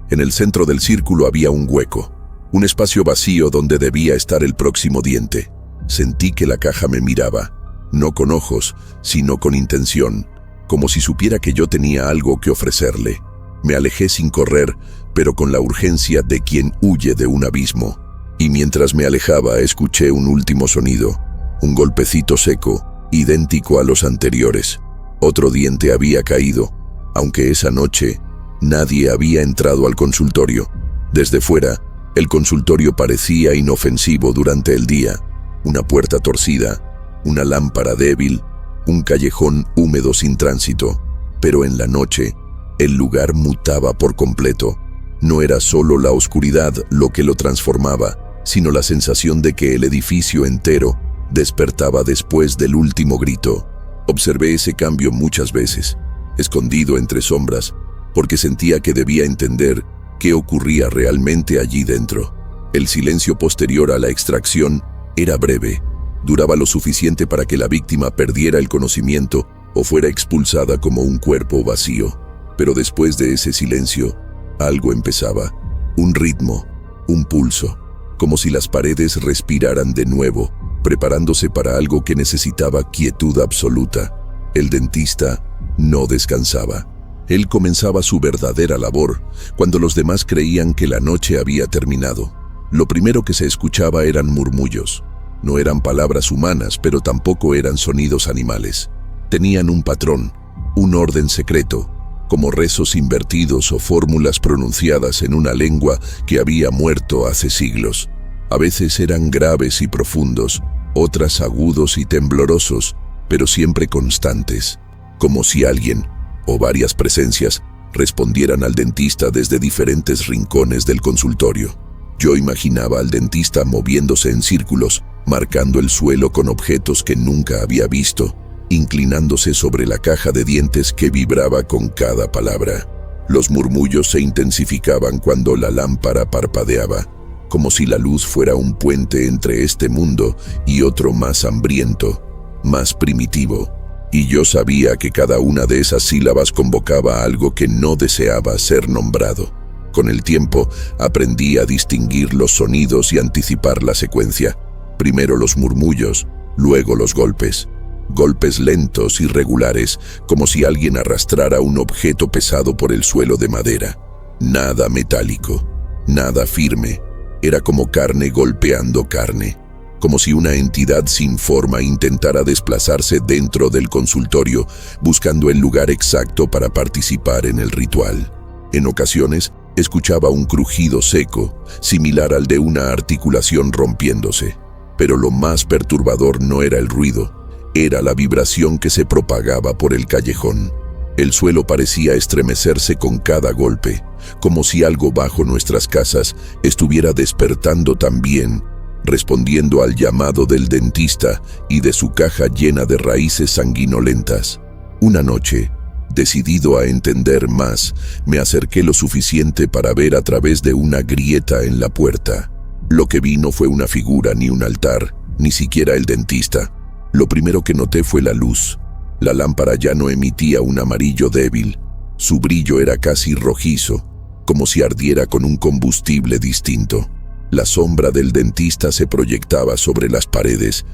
En el centro del círculo había un hueco, un espacio vacío donde debía estar el próximo diente. Sentí que la caja me miraba, no con ojos, sino con intención, como si supiera que yo tenía algo que ofrecerle. Me alejé sin correr, pero con la urgencia de quien huye de un abismo. Y mientras me alejaba, escuché un último sonido, un golpecito seco, idéntico a los anteriores. Otro diente había caído, aunque esa noche nadie había entrado al consultorio. Desde fuera, el consultorio parecía inofensivo durante el día. Una puerta torcida, una lámpara débil, un callejón húmedo sin tránsito. Pero en la noche, el lugar mutaba por completo. No era solo la oscuridad lo que lo transformaba, sino la sensación de que el edificio entero despertaba después del último grito. Observé ese cambio muchas veces, escondido entre sombras, porque sentía que debía entender qué ocurría realmente allí dentro. El silencio posterior a la extracción era breve, duraba lo suficiente para que la víctima perdiera el conocimiento o fuera expulsada como un cuerpo vacío. Pero después de ese silencio, algo empezaba, un ritmo, un pulso, como si las paredes respiraran de nuevo, preparándose para algo que necesitaba quietud absoluta. El dentista no descansaba. Él comenzaba su verdadera labor cuando los demás creían que la noche había terminado. Lo primero que se escuchaba eran murmullos. No eran palabras humanas, pero tampoco eran sonidos animales. Tenían un patrón, un orden secreto, como rezos invertidos o fórmulas pronunciadas en una lengua que había muerto hace siglos. A veces eran graves y profundos, otras agudos y temblorosos, pero siempre constantes, como si alguien, o varias presencias, respondieran al dentista desde diferentes rincones del consultorio. Yo imaginaba al dentista moviéndose en círculos, marcando el suelo con objetos que nunca había visto, inclinándose sobre la caja de dientes que vibraba con cada palabra. Los murmullos se intensificaban cuando la lámpara parpadeaba, como si la luz fuera un puente entre este mundo y otro más hambriento, más primitivo. Y yo sabía que cada una de esas sílabas convocaba algo que no deseaba ser nombrado. Con el tiempo, aprendí a distinguir los sonidos y anticipar la secuencia. Primero los murmullos, luego los golpes. Golpes lentos y regulares, como si alguien arrastrara un objeto pesado por el suelo de madera. Nada metálico, nada firme. Era como carne golpeando carne, como si una entidad sin forma intentara desplazarse dentro del consultorio, buscando el lugar exacto para participar en el ritual. En ocasiones, escuchaba un crujido seco, similar al de una articulación rompiéndose. Pero lo más perturbador no era el ruido, era la vibración que se propagaba por el callejón. El suelo parecía estremecerse con cada golpe, como si algo bajo nuestras casas estuviera despertando también, respondiendo al llamado del dentista y de su caja llena de raíces sanguinolentas. Una noche, decidido a entender más, me acerqué lo suficiente para ver a través de una grieta en la puerta. Lo que vi no fue una figura ni un altar, ni siquiera el dentista. Lo primero que noté fue la luz. La lámpara ya no emitía un amarillo débil. Su brillo era casi rojizo, como si ardiera con un combustible distinto. La sombra del dentista se proyectaba sobre las paredes,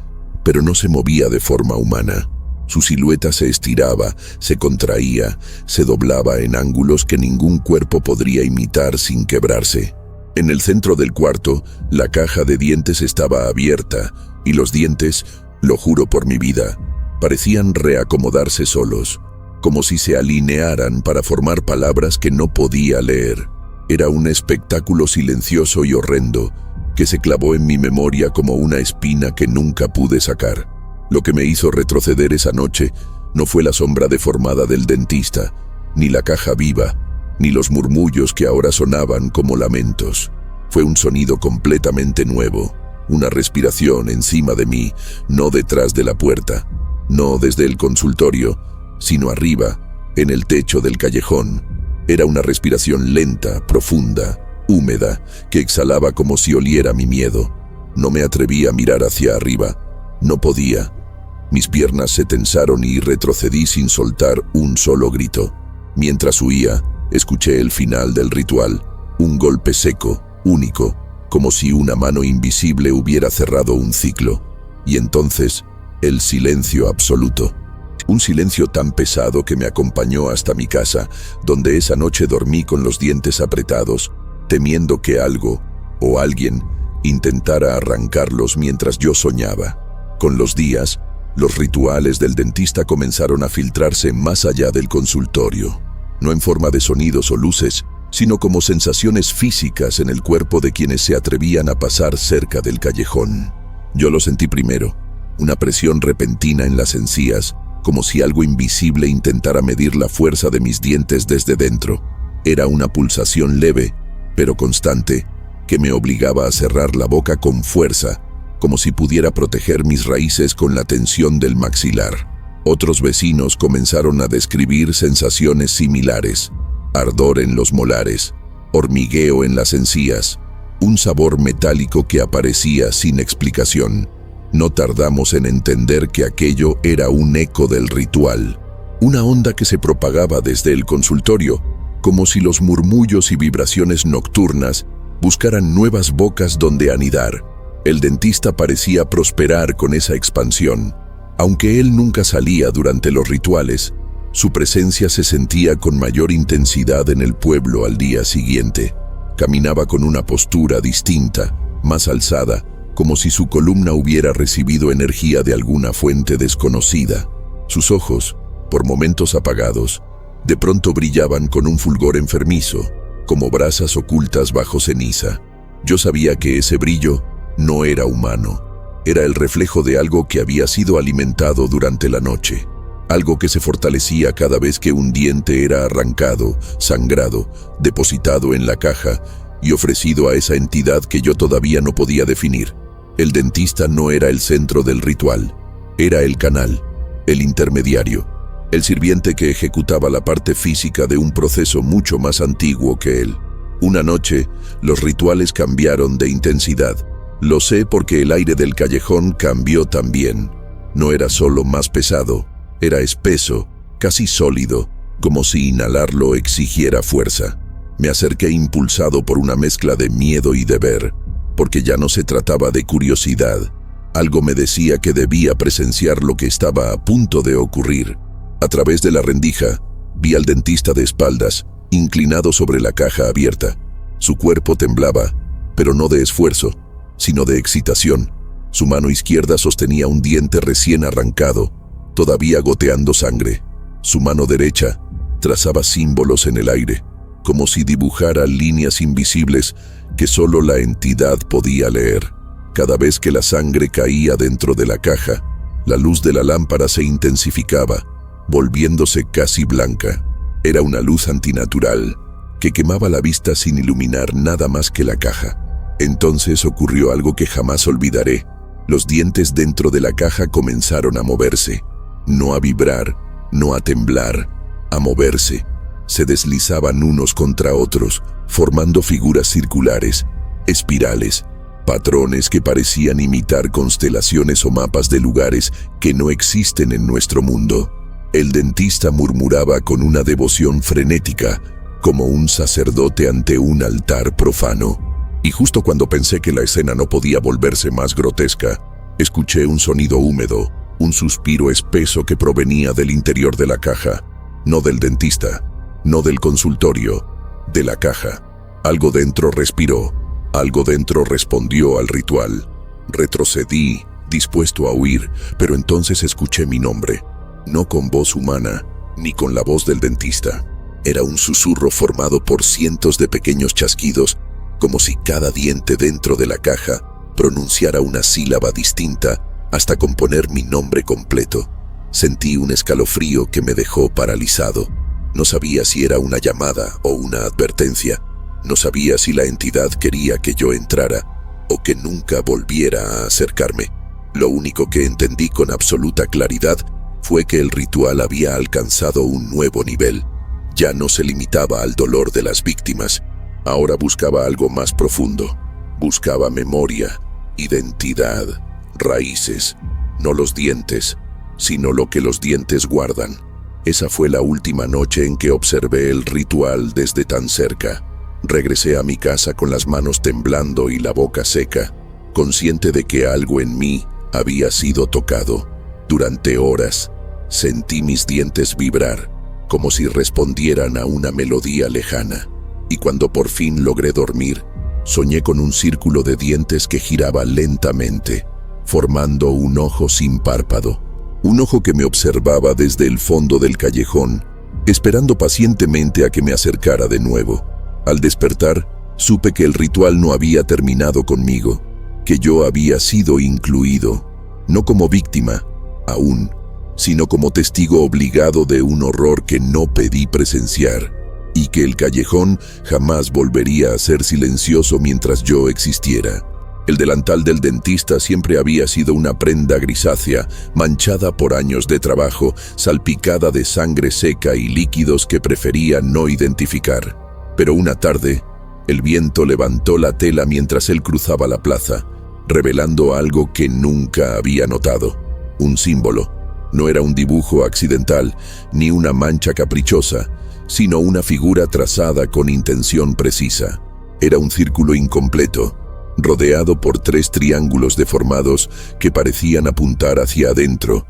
pero no se movía de forma humana. Su silueta se estiraba, se contraía, se doblaba en ángulos que ningún cuerpo podría imitar sin quebrarse. En el centro del cuarto, la caja de dientes estaba abierta, y los dientes, lo juro por mi vida, parecían reacomodarse solos, como si se alinearan para formar palabras que no podía leer. Era un espectáculo silencioso y horrendo, que se clavó en mi memoria como una espina que nunca pude sacar. Lo que me hizo retroceder esa noche no fue la sombra deformada del dentista, ni la caja viva, ni los murmullos que ahora sonaban como lamentos. Fue un sonido completamente nuevo, una respiración encima de mí, no detrás de la puerta, no desde el consultorio, sino arriba, en el techo del callejón. Era una respiración lenta, profunda, húmeda, que exhalaba como si oliera mi miedo. No me atreví a mirar hacia arriba. No podía. Mis piernas se tensaron y retrocedí sin soltar un solo grito. Mientras huía, escuché el final del ritual, un golpe seco, único, como si una mano invisible hubiera cerrado un ciclo. Y entonces, el silencio absoluto. Un silencio tan pesado que me acompañó hasta mi casa, donde esa noche dormí con los dientes apretados, temiendo que algo o alguien intentara arrancarlos mientras yo soñaba. Con los días, los rituales del dentista comenzaron a filtrarse más allá del consultorio, no en forma de sonidos o luces, sino como sensaciones físicas en el cuerpo de quienes se atrevían a pasar cerca del callejón. Yo lo sentí primero, una presión repentina en las encías, como si algo invisible intentara medir la fuerza de mis dientes desde dentro. Era una pulsación leve, pero constante, que me obligaba a cerrar la boca con fuerza, como si pudiera proteger mis raíces con la tensión del maxilar. Otros vecinos comenzaron a describir sensaciones similares: ardor en los molares, hormigueo en las encías, un sabor metálico que aparecía sin explicación. No tardamos en entender que aquello era un eco del ritual, una onda que se propagaba desde el consultorio, como si los murmullos y vibraciones nocturnas buscaran nuevas bocas donde anidar. El dentista parecía prosperar con esa expansión. Aunque él nunca salía durante los rituales, su presencia se sentía con mayor intensidad en el pueblo al día siguiente. Caminaba con una postura distinta, más alzada, como si su columna hubiera recibido energía de alguna fuente desconocida. Sus ojos, por momentos apagados, de pronto brillaban con un fulgor enfermizo, como brasas ocultas bajo ceniza. Yo sabía que ese brillo no era humano, era el reflejo de algo que había sido alimentado durante la noche, algo que se fortalecía cada vez que un diente era arrancado, sangrado, depositado en la caja y ofrecido a esa entidad que yo todavía no podía definir. El dentista no era el centro del ritual, era el canal, el intermediario, el sirviente que ejecutaba la parte física de un proceso mucho más antiguo que él. Una noche, los rituales cambiaron de intensidad. Lo sé porque el aire del callejón cambió también. No era solo más pesado, era espeso, casi sólido, como si inhalarlo exigiera fuerza. Me acerqué impulsado por una mezcla de miedo y deber, porque ya no se trataba de curiosidad. Algo me decía que debía presenciar lo que estaba a punto de ocurrir. A través de la rendija, vi al dentista de espaldas, inclinado sobre la caja abierta. Su cuerpo temblaba, pero no de esfuerzo, sino de excitación. Su mano izquierda sostenía un diente recién arrancado, todavía goteando sangre. Su mano derecha trazaba símbolos en el aire, como si dibujara líneas invisibles que solo la entidad podía leer. Cada vez que la sangre caía dentro de la caja, la luz de la lámpara se intensificaba, volviéndose casi blanca. Era una luz antinatural que quemaba la vista sin iluminar nada más que la caja. Entonces ocurrió algo que jamás olvidaré. Los dientes dentro de la caja comenzaron a moverse, no a vibrar, no a temblar, a moverse. Se deslizaban unos contra otros, formando figuras circulares, espirales, patrones que parecían imitar constelaciones o mapas de lugares que no existen en nuestro mundo. El dentista murmuraba con una devoción frenética, como un sacerdote ante un altar profano. Y justo cuando pensé que la escena no podía volverse más grotesca, escuché un sonido húmedo, un suspiro espeso que provenía del interior de la caja, no del dentista, no del consultorio, de la caja. Algo dentro respiró, algo dentro respondió al ritual. Retrocedí, dispuesto a huir, pero entonces escuché mi nombre. No con voz humana, ni con la voz del dentista. Era un susurro formado por cientos de pequeños chasquidos, como si cada diente dentro de la caja pronunciara una sílaba distinta hasta componer mi nombre completo. Sentí un escalofrío que me dejó paralizado. No sabía si era una llamada o una advertencia. No sabía si la entidad quería que yo entrara o que nunca volviera a acercarme. Lo único que entendí con absoluta claridad fue que el ritual había alcanzado un nuevo nivel. Ya no se limitaba al dolor de las víctimas. Ahora buscaba algo más profundo. Buscaba memoria, identidad, raíces. No los dientes, sino lo que los dientes guardan. Esa fue la última noche en que observé el ritual desde tan cerca. Regresé a mi casa con las manos temblando y la boca seca, consciente de que algo en mí había sido tocado. Durante horas, sentí mis dientes vibrar, como si respondieran a una melodía lejana. Y cuando por fin logré dormir, soñé con un círculo de dientes que giraba lentamente, formando un ojo sin párpado. Un ojo que me observaba desde el fondo del callejón, esperando pacientemente a que me acercara de nuevo. Al despertar, supe que el ritual no había terminado conmigo, que yo había sido incluido, no como víctima, aún, sino como testigo obligado de un horror que no pedí presenciar, y que el callejón jamás volvería a ser silencioso mientras yo existiera. El delantal del dentista siempre había sido una prenda grisácea, manchada por años de trabajo, salpicada de sangre seca y líquidos que prefería no identificar. Pero una tarde, el viento levantó la tela mientras él cruzaba la plaza, revelando algo que nunca había notado. Un símbolo. No era un dibujo accidental, ni una mancha caprichosa, sino una figura trazada con intención precisa. Era un círculo incompleto, rodeado por 3 triángulos deformados que parecían apuntar hacia adentro,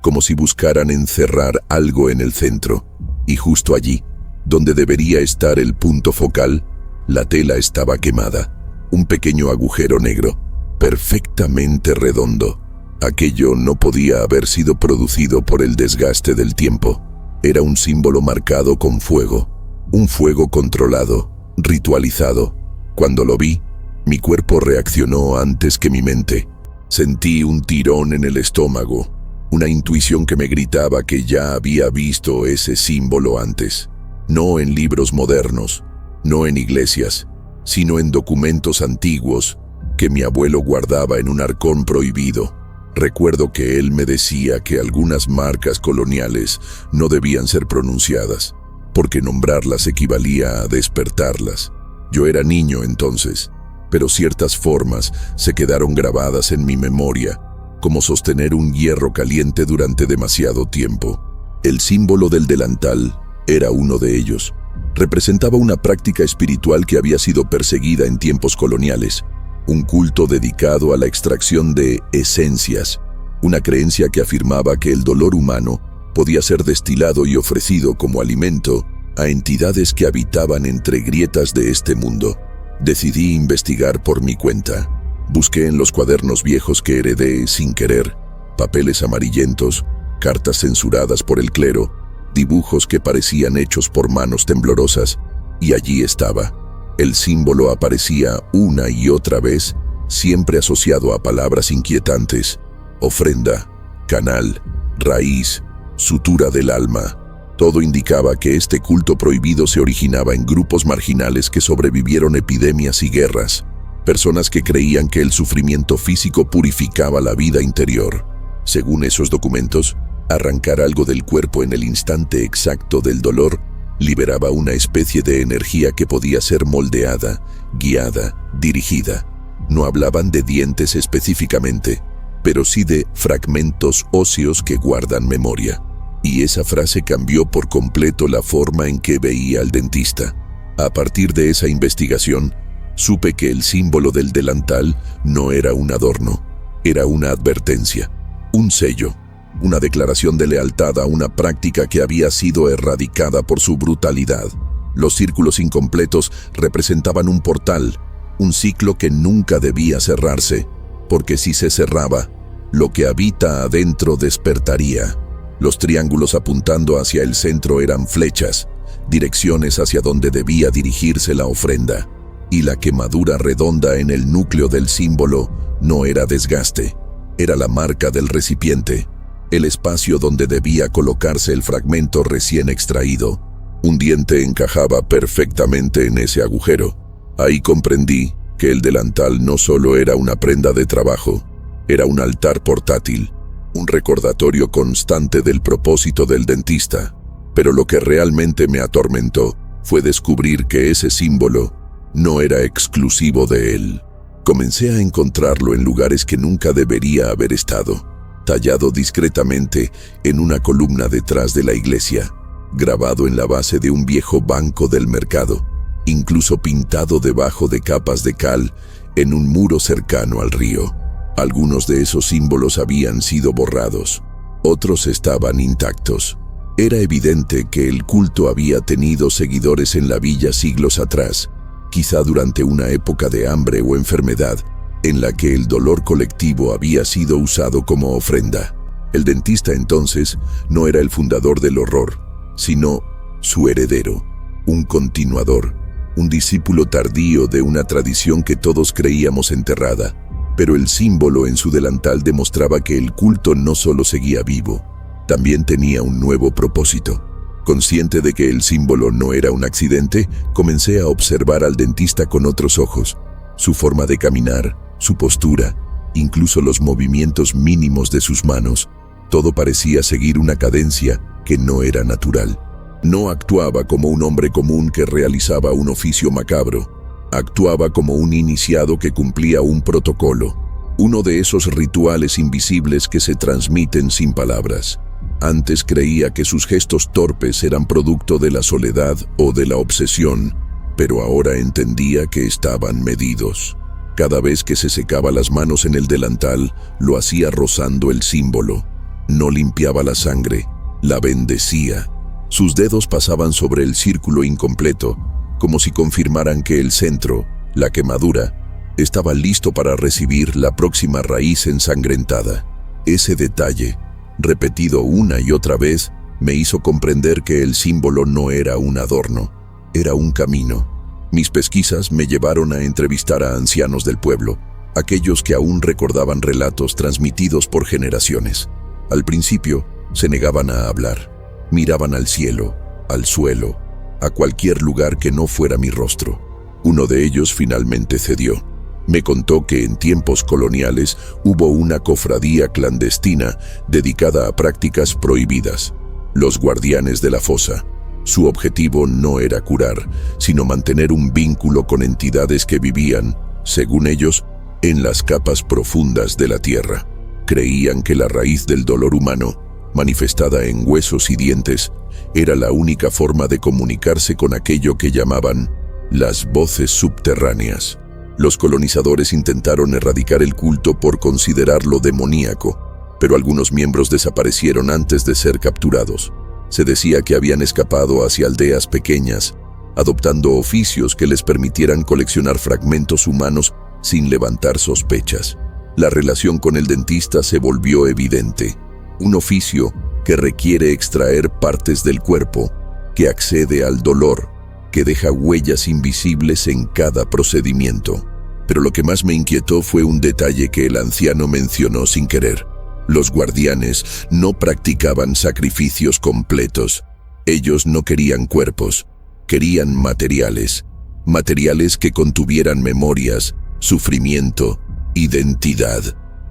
como si buscaran encerrar algo en el centro. Y justo allí, donde debería estar el punto focal, la tela estaba quemada. Un pequeño agujero negro, perfectamente redondo. Aquello no podía haber sido producido por el desgaste del tiempo. Era un símbolo marcado con fuego, un fuego controlado, ritualizado. Cuando lo vi, mi cuerpo reaccionó antes que mi mente. Sentí un tirón en el estómago, una intuición que me gritaba que ya había visto ese símbolo antes. No en libros modernos, no en iglesias, sino en documentos antiguos que mi abuelo guardaba en un arcón prohibido. Recuerdo que él me decía que algunas marcas coloniales no debían ser pronunciadas, porque nombrarlas equivalía a despertarlas. Yo era niño entonces, pero ciertas formas se quedaron grabadas en mi memoria, como sostener un hierro caliente durante demasiado tiempo. El símbolo del delantal era uno de ellos. Representaba una práctica espiritual que había sido perseguida en tiempos coloniales, un culto dedicado a la extracción de esencias, una creencia que afirmaba que el dolor humano podía ser destilado y ofrecido como alimento a entidades que habitaban entre grietas de este mundo. Decidí investigar por mi cuenta. Busqué en los cuadernos viejos que heredé sin querer, papeles amarillentos, cartas censuradas por el clero, dibujos que parecían hechos por manos temblorosas, y allí estaba. El símbolo aparecía una y otra vez, siempre asociado a palabras inquietantes: ofrenda, canal, raíz, sutura del alma. Todo indicaba que este culto prohibido se originaba en grupos marginales que sobrevivieron epidemias y guerras, personas que creían que el sufrimiento físico purificaba la vida interior. Según esos documentos, arrancar algo del cuerpo en el instante exacto del dolor liberaba una especie de energía que podía ser moldeada, guiada, dirigida. No hablaban de dientes específicamente, pero sí de fragmentos óseos que guardan memoria. Y esa frase cambió por completo la forma en que veía al dentista. A partir de esa investigación, supe que el símbolo del delantal no era un adorno, era una advertencia, un sello, una declaración de lealtad a una práctica que había sido erradicada por su brutalidad. Los círculos incompletos representaban un portal, un ciclo que nunca debía cerrarse, porque si se cerraba, lo que habita adentro despertaría. Los triángulos apuntando hacia el centro eran flechas, direcciones hacia donde debía dirigirse la ofrenda, y la quemadura redonda en el núcleo del símbolo no era desgaste, era la marca del recipiente, el espacio donde debía colocarse el fragmento recién extraído. Un diente encajaba perfectamente en ese agujero. Ahí comprendí que el delantal no solo era una prenda de trabajo, era un altar portátil, un recordatorio constante del propósito del dentista. Pero lo que realmente me atormentó fue descubrir que ese símbolo no era exclusivo de él. Comencé a encontrarlo en lugares que nunca debería haber estado, tallado discretamente en una columna detrás de la iglesia, grabado en la base de un viejo banco del mercado, incluso pintado debajo de capas de cal en un muro cercano al río. Algunos de esos símbolos habían sido borrados, otros estaban intactos. Era evidente que el culto había tenido seguidores en la villa siglos atrás, quizá durante una época de hambre o enfermedad, en la que el dolor colectivo había sido usado como ofrenda. El dentista entonces no era el fundador del horror, sino su heredero, un continuador, un discípulo tardío de una tradición que todos creíamos enterrada. Pero el símbolo en su delantal demostraba que el culto no solo seguía vivo, también tenía un nuevo propósito. Consciente de que el símbolo no era un accidente, comencé a observar al dentista con otros ojos. Su forma de caminar, su postura, incluso los movimientos mínimos de sus manos, todo parecía seguir una cadencia que no era natural. No actuaba como un hombre común que realizaba un oficio macabro. Actuaba como un iniciado que cumplía un protocolo, uno de esos rituales invisibles que se transmiten sin palabras. Antes creía que sus gestos torpes eran producto de la soledad o de la obsesión, pero ahora entendía que estaban medidos. Cada vez que se secaba las manos en el delantal, lo hacía rozando el símbolo. No limpiaba la sangre, la bendecía. Sus dedos pasaban sobre el círculo incompleto, como si confirmaran que el centro, la quemadura, estaba listo para recibir la próxima raíz ensangrentada. Ese detalle, repetido una y otra vez, me hizo comprender que el símbolo no era un adorno, era un camino. Mis pesquisas me llevaron a entrevistar a ancianos del pueblo, aquellos que aún recordaban relatos transmitidos por generaciones. Al principio, se negaban a hablar. Miraban al cielo, al suelo, a cualquier lugar que no fuera mi rostro. Uno de ellos finalmente cedió. Me contó que en tiempos coloniales hubo una cofradía clandestina dedicada a prácticas prohibidas, los guardianes de la fosa. Su objetivo no era curar, sino mantener un vínculo con entidades que vivían, según ellos, en las capas profundas de la tierra. Creían que la raíz del dolor humano, manifestada en huesos y dientes, era la única forma de comunicarse con aquello que llamaban las voces subterráneas. Los colonizadores intentaron erradicar el culto por considerarlo demoníaco, pero algunos miembros desaparecieron antes de ser capturados. Se decía que habían escapado hacia aldeas pequeñas, adoptando oficios que les permitieran coleccionar fragmentos humanos sin levantar sospechas. La relación con el dentista se volvió evidente. Un oficio que requiere extraer partes del cuerpo, que accede al dolor, que deja huellas invisibles en cada procedimiento. Pero lo que más me inquietó fue un detalle que el anciano mencionó sin querer. Los guardianes no practicaban sacrificios completos. Ellos no querían cuerpos, querían materiales. Materiales que contuvieran memorias, sufrimiento, identidad.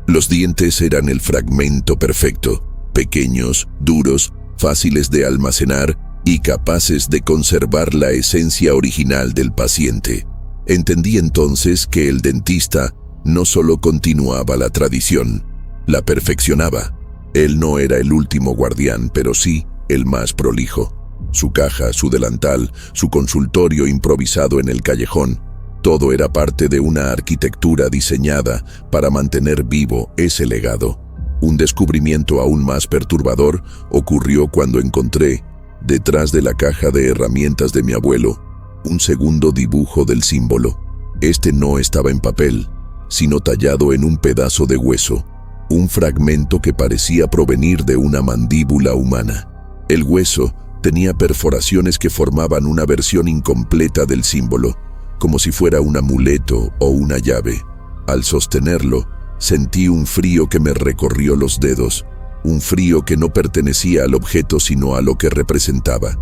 Los dientes eran el fragmento perfecto, pequeños, duros, fáciles de almacenar y capaces de conservar la esencia original del paciente. Entendí entonces que el dentista no solo continuaba la tradición, la perfeccionaba. Él no era el último guardián, pero sí el más prolijo. Su caja, su delantal, su consultorio improvisado en el callejón, todo era parte de una arquitectura diseñada para mantener vivo ese legado. Un descubrimiento aún más perturbador ocurrió cuando encontré, detrás de la caja de herramientas de mi abuelo, un segundo dibujo del símbolo. Este no estaba en papel, sino tallado en un pedazo de hueso, un fragmento que parecía provenir de una mandíbula humana. El hueso tenía perforaciones que formaban una versión incompleta del símbolo, como si fuera un amuleto o una llave. Al sostenerlo, sentí un frío que me recorrió los dedos, un frío que no pertenecía al objeto sino a lo que representaba.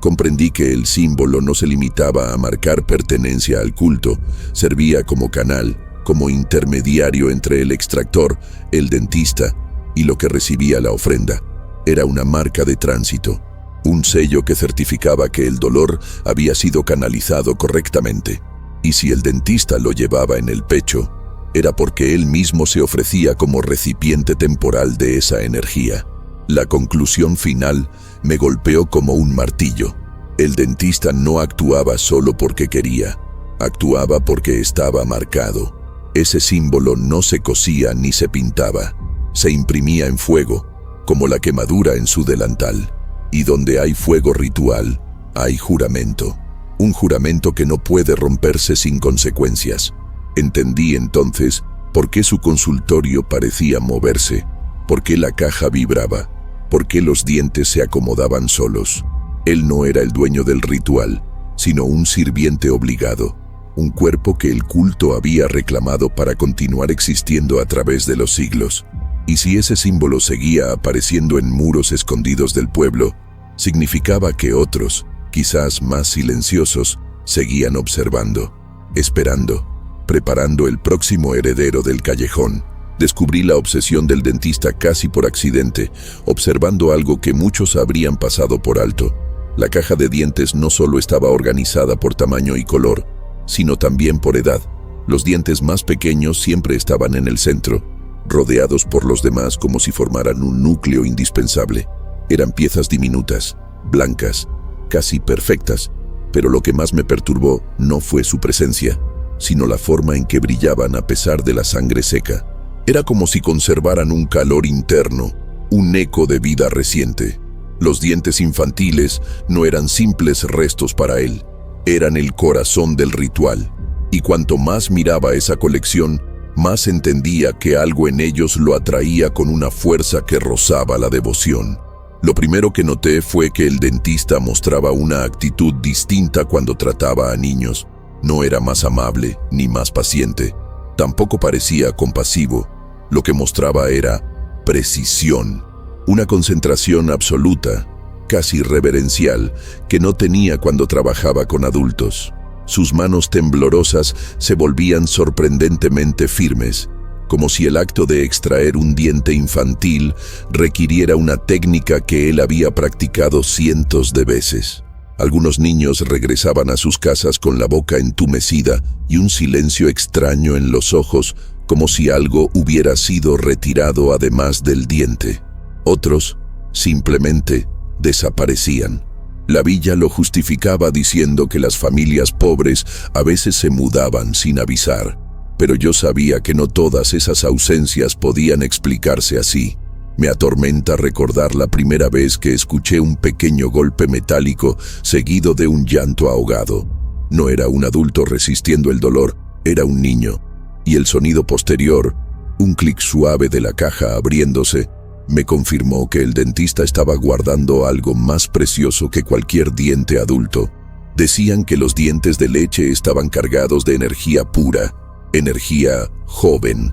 Comprendí que el símbolo no se limitaba a marcar pertenencia al culto, servía como canal, como intermediario entre el extractor, el dentista y lo que recibía la ofrenda. Era una marca de tránsito, un sello que certificaba que el dolor había sido canalizado correctamente. Y si el dentista lo llevaba en el pecho, era porque él mismo se ofrecía como recipiente temporal de esa energía. La conclusión final me golpeó como un martillo. El dentista no actuaba solo porque quería, actuaba porque estaba marcado. Ese símbolo no se cosía ni se pintaba, se imprimía en fuego, como la quemadura en su delantal. Y donde hay fuego ritual, hay juramento. Un juramento que no puede romperse sin consecuencias. Entendí entonces por qué su consultorio parecía moverse, por qué la caja vibraba, por qué los dientes se acomodaban solos. Él no era el dueño del ritual, sino un sirviente obligado, un cuerpo que el culto había reclamado para continuar existiendo a través de los siglos. Y si ese símbolo seguía apareciendo en muros escondidos del pueblo, significaba que otros, quizás más silenciosos, seguían observando, esperando, preparando el próximo heredero del callejón. Descubrí la obsesión del dentista casi por accidente, observando algo que muchos habrían pasado por alto. La caja de dientes no solo estaba organizada por tamaño y color, sino también por edad. Los dientes más pequeños siempre estaban en el centro, rodeados por los demás como si formaran un núcleo indispensable. Eran piezas diminutas, blancas, casi perfectas, pero lo que más me perturbó no fue su presencia, sino la forma en que brillaban a pesar de la sangre seca. Era como si conservaran un calor interno, un eco de vida reciente. Los dientes infantiles no eran simples restos para él, eran el corazón del ritual. Y cuanto más miraba esa colección, más entendía que algo en ellos lo atraía con una fuerza que rozaba la devoción. Lo primero que noté fue que el dentista mostraba una actitud distinta cuando trataba a niños. No era más amable ni más paciente. Tampoco parecía compasivo. Lo que mostraba era precisión, una concentración absoluta, casi reverencial, que no tenía cuando trabajaba con adultos. Sus manos temblorosas se volvían sorprendentemente firmes, como si el acto de extraer un diente infantil requiriera una técnica que él había practicado cientos de veces. Algunos niños regresaban a sus casas con la boca entumecida y un silencio extraño en los ojos, como si algo hubiera sido retirado además del diente. Otros, simplemente, desaparecían. La villa lo justificaba diciendo que las familias pobres a veces se mudaban sin avisar, pero yo sabía que no todas esas ausencias podían explicarse así. Me atormenta recordar la primera vez que escuché un pequeño golpe metálico seguido de un llanto ahogado. No era un adulto resistiendo el dolor, era un niño. Y el sonido posterior, un clic suave de la caja abriéndose, me confirmó que el dentista estaba guardando algo más precioso que cualquier diente adulto. Decían que los dientes de leche estaban cargados de energía pura, energía joven,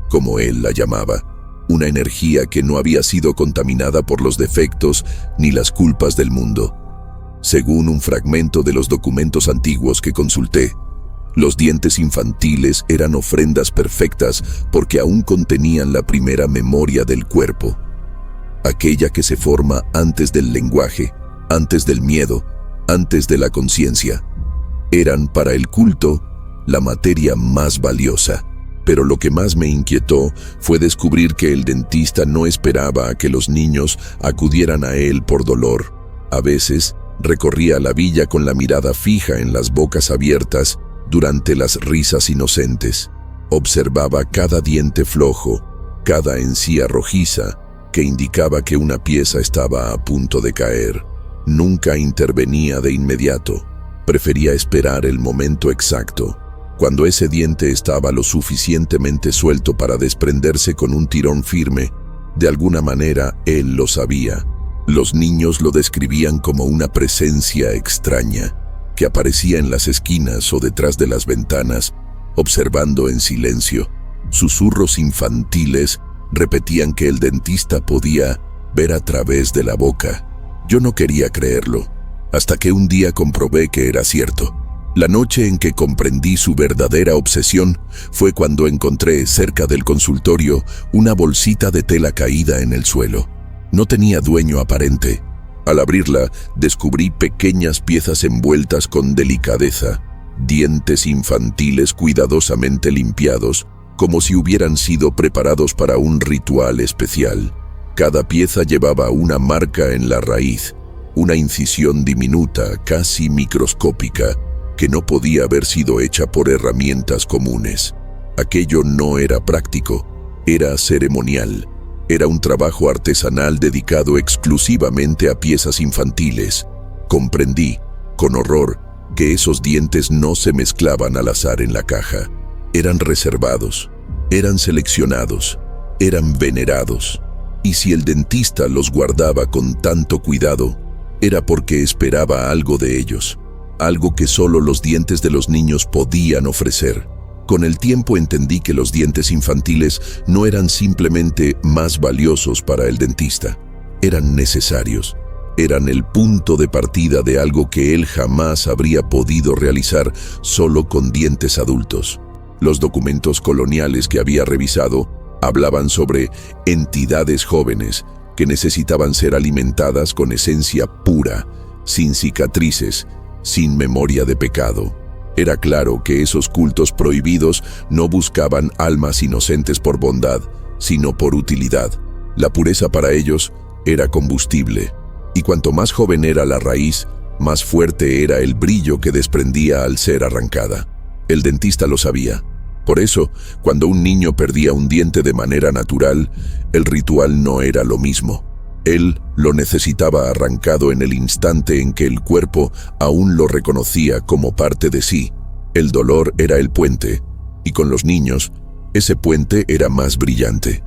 como él la llamaba. Una energía que no había sido contaminada por los defectos ni las culpas del mundo. Según un fragmento de los documentos antiguos que consulté, los dientes infantiles eran ofrendas perfectas porque aún contenían la primera memoria del cuerpo, aquella que se forma antes del lenguaje, antes del miedo, antes de la conciencia. Eran para el culto la materia más valiosa. Pero lo que más me inquietó fue descubrir que el dentista no esperaba a que los niños acudieran a él por dolor. A veces recorría la villa con la mirada fija en las bocas abiertas durante las risas inocentes. Observaba cada diente flojo, cada encía rojiza, que indicaba que una pieza estaba a punto de caer. Nunca intervenía de inmediato. Prefería esperar el momento exacto, cuando ese diente estaba lo suficientemente suelto para desprenderse con un tirón firme. De alguna manera, él lo sabía. Los niños lo describían como una presencia extraña, que aparecía en las esquinas o detrás de las ventanas, observando en silencio. Susurros infantiles repetían que el dentista podía ver a través de la boca. Yo no quería creerlo, hasta que un día comprobé que era cierto. La noche en que comprendí su verdadera obsesión fue cuando encontré cerca del consultorio una bolsita de tela caída en el suelo. No tenía dueño aparente. Al abrirla, descubrí pequeñas piezas envueltas con delicadeza, dientes infantiles cuidadosamente limpiados, como si hubieran sido preparados para un ritual especial. Cada pieza llevaba una marca en la raíz, una incisión diminuta, casi microscópica, que no podía haber sido hecha por herramientas comunes. Aquello no era práctico, era ceremonial. Era un trabajo artesanal dedicado exclusivamente a piezas infantiles. Comprendí, con horror, que esos dientes no se mezclaban al azar en la caja. Eran reservados, eran seleccionados, eran venerados. Y si el dentista los guardaba con tanto cuidado, era porque esperaba algo de ellos, algo que solo los dientes de los niños podían ofrecer. Con el tiempo entendí que los dientes infantiles no eran simplemente más valiosos para el dentista, eran necesarios. Eran el punto de partida de algo que él jamás habría podido realizar solo con dientes adultos. Los documentos coloniales que había revisado hablaban sobre entidades jóvenes que necesitaban ser alimentadas con esencia pura, sin cicatrices, sin memoria de pecado. Era claro que esos cultos prohibidos no buscaban almas inocentes por bondad, sino por utilidad. La pureza para ellos era combustible, y cuanto más joven era la raíz, más fuerte era el brillo que desprendía al ser arrancada. El dentista lo sabía. Por eso, cuando un niño perdía un diente de manera natural, el ritual no era lo mismo. Él lo necesitaba arrancado en el instante en que el cuerpo aún lo reconocía como parte de sí. El dolor era el puente, y con los niños, ese puente era más brillante.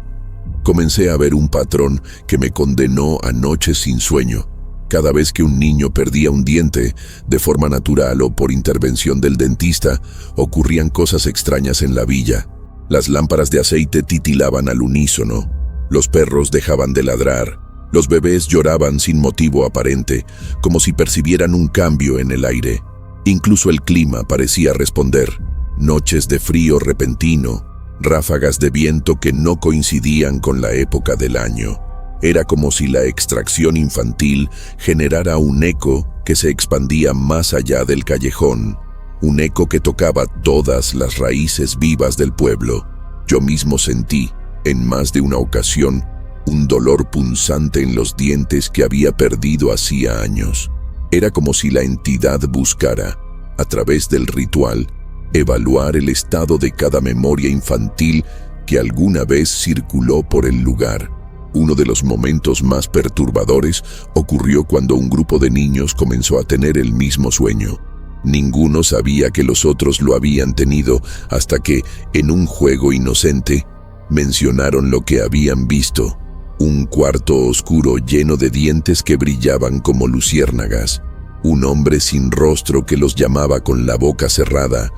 Comencé a ver un patrón que me condenó a noches sin sueño. Cada vez que un niño perdía un diente, de forma natural o por intervención del dentista, ocurrían cosas extrañas en la villa. Las lámparas de aceite titilaban al unísono, los perros dejaban de ladrar, los bebés lloraban sin motivo aparente, como si percibieran un cambio en el aire. Incluso el clima parecía responder. Noches de frío repentino, ráfagas de viento que no coincidían con la época del año. Era como si la extracción infantil generara un eco que se expandía más allá del callejón, un eco que tocaba todas las raíces vivas del pueblo. Yo mismo sentí, en más de una ocasión, un dolor punzante en los dientes que había perdido hacía años. Era como si la entidad buscara, a través del ritual, evaluar el estado de cada memoria infantil que alguna vez circuló por el lugar. Uno de los momentos más perturbadores ocurrió cuando un grupo de niños comenzó a tener el mismo sueño. Ninguno sabía que los otros lo habían tenido hasta que, en un juego inocente, mencionaron lo que habían visto. Un cuarto oscuro lleno de dientes que brillaban como luciérnagas, un hombre sin rostro que los llamaba con la boca cerrada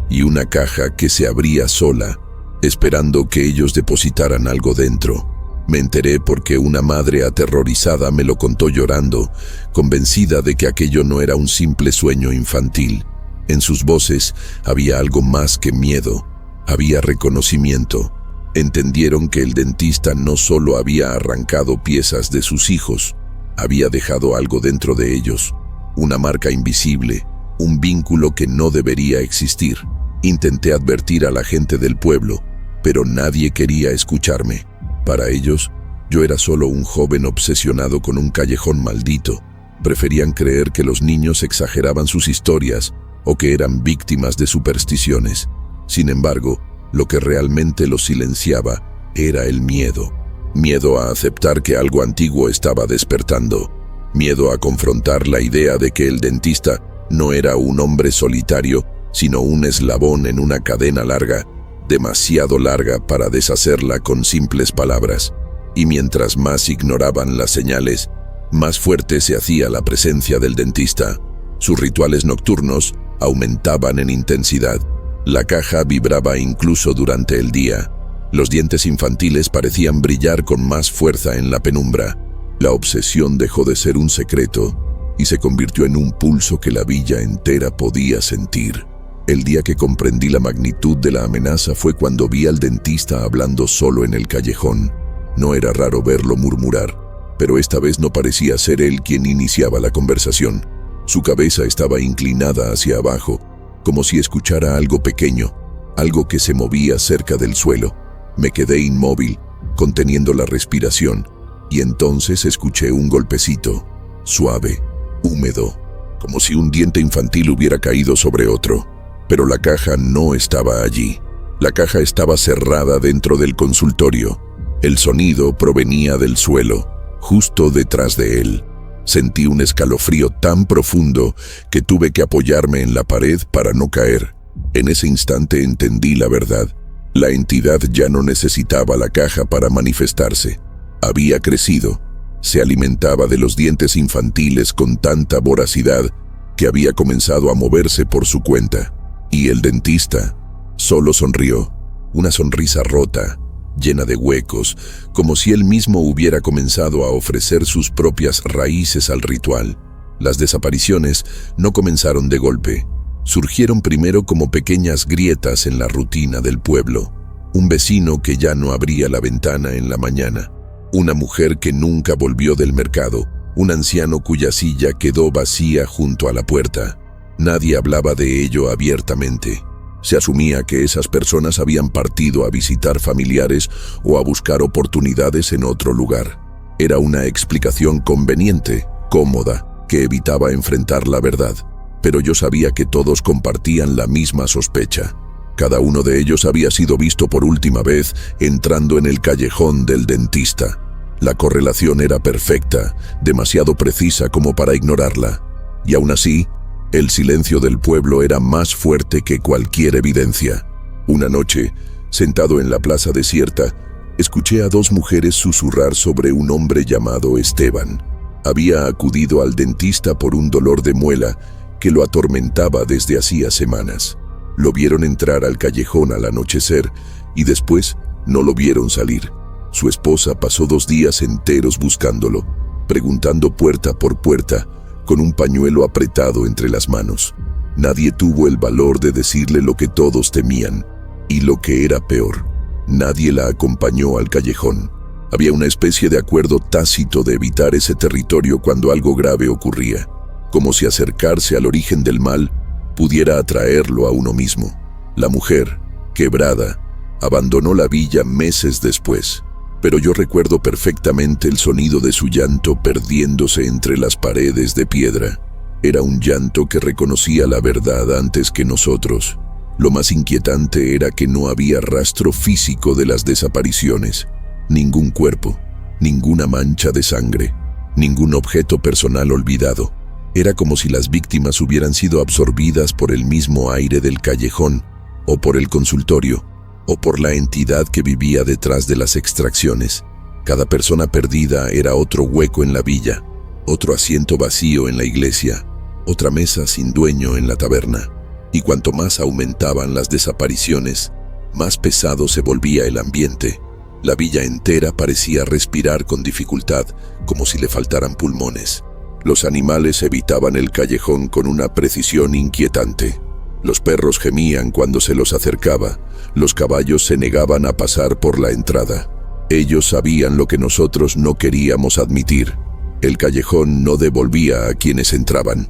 y una caja que se abría sola, esperando que ellos depositaran algo dentro. Me enteré porque una madre aterrorizada me lo contó llorando, convencida de que aquello no era un simple sueño infantil. En sus voces había algo más que miedo, había reconocimiento. Entendieron que el dentista no solo había arrancado piezas de sus hijos, había dejado algo dentro de ellos, una marca invisible, un vínculo que no debería existir. Intenté advertir a la gente del pueblo, pero nadie quería escucharme. Para ellos, yo era solo un joven obsesionado con un callejón maldito. Preferían creer que los niños exageraban sus historias o que eran víctimas de supersticiones. Sin embargo, lo que realmente los silenciaba era el miedo. Miedo a aceptar que algo antiguo estaba despertando. Miedo a confrontar la idea de que el dentista no era un hombre solitario, sino un eslabón en una cadena larga, demasiado larga para deshacerla con simples palabras. Y mientras más ignoraban las señales, más fuerte se hacía la presencia del dentista. Sus rituales nocturnos aumentaban en intensidad. La caja vibraba incluso durante el día. Los dientes infantiles parecían brillar con más fuerza en la penumbra. La obsesión dejó de ser un secreto y se convirtió en un pulso que la villa entera podía sentir. El día que comprendí la magnitud de la amenaza fue cuando vi al dentista hablando solo en el callejón. No era raro verlo murmurar, pero esta vez no parecía ser él quien iniciaba la conversación. Su cabeza estaba inclinada hacia abajo, como si escuchara algo pequeño, algo que se movía cerca del suelo. Me quedé inmóvil, conteniendo la respiración, y entonces escuché un golpecito, suave, húmedo, como si un diente infantil hubiera caído sobre otro. Pero la caja no estaba allí. La caja estaba cerrada dentro del consultorio. El sonido provenía del suelo, justo detrás de él. Sentí un escalofrío tan profundo que tuve que apoyarme en la pared para no caer. En ese instante entendí la verdad. La entidad ya no necesitaba la caja para manifestarse. Había crecido. Se alimentaba de los dientes infantiles con tanta voracidad que había comenzado a moverse por su cuenta. Y el dentista solo sonrió, una sonrisa rota, llena de huecos, como si él mismo hubiera comenzado a ofrecer sus propias raíces al ritual. Las desapariciones no comenzaron de golpe. Surgieron primero como pequeñas grietas en la rutina del pueblo. Un vecino que ya no abría la ventana en la mañana. Una mujer que nunca volvió del mercado. Un anciano cuya silla quedó vacía junto a la puerta. Nadie hablaba de ello abiertamente. Se asumía que esas personas habían partido a visitar familiares o a buscar oportunidades en otro lugar. Era una explicación conveniente, cómoda, que evitaba enfrentar la verdad. Pero yo sabía que todos compartían la misma sospecha. Cada uno de ellos había sido visto por última vez entrando en el callejón del dentista. La correlación era perfecta, demasiado precisa como para ignorarla. Y aún así, el silencio del pueblo era más fuerte que cualquier evidencia. Una noche, sentado en la plaza desierta, escuché a dos mujeres susurrar sobre un hombre llamado Esteban. Había acudido al dentista por un dolor de muela que lo atormentaba desde hacía semanas. Lo vieron entrar al callejón al anochecer y después no lo vieron salir. Su esposa pasó 2 días enteros buscándolo, preguntando puerta por puerta, con un pañuelo apretado entre las manos. Nadie tuvo el valor de decirle lo que todos temían, y lo que era peor, nadie la acompañó al callejón. Había una especie de acuerdo tácito de evitar ese territorio cuando algo grave ocurría, como si acercarse al origen del mal pudiera atraerlo a uno mismo. La mujer, quebrada, abandonó la villa meses después, pero yo recuerdo perfectamente el sonido de su llanto perdiéndose entre las paredes de piedra. Era un llanto que reconocía la verdad antes que nosotros. Lo más inquietante era que no había rastro físico de las desapariciones. Ningún cuerpo, ninguna mancha de sangre, ningún objeto personal olvidado. Era como si las víctimas hubieran sido absorbidas por el mismo aire del callejón, o por el consultorio, o por la entidad que vivía detrás de las extracciones. Cada persona perdida era otro hueco en la villa, otro asiento vacío en la iglesia, otra mesa sin dueño en la taberna. Y cuanto más aumentaban las desapariciones, más pesado se volvía el ambiente. La villa entera parecía respirar con dificultad, como si le faltaran pulmones. Los animales evitaban el callejón con una precisión inquietante. Los perros gemían cuando se los acercaba, los caballos se negaban a pasar por la entrada. Ellos sabían lo que nosotros no queríamos admitir. El callejón no devolvía a quienes entraban.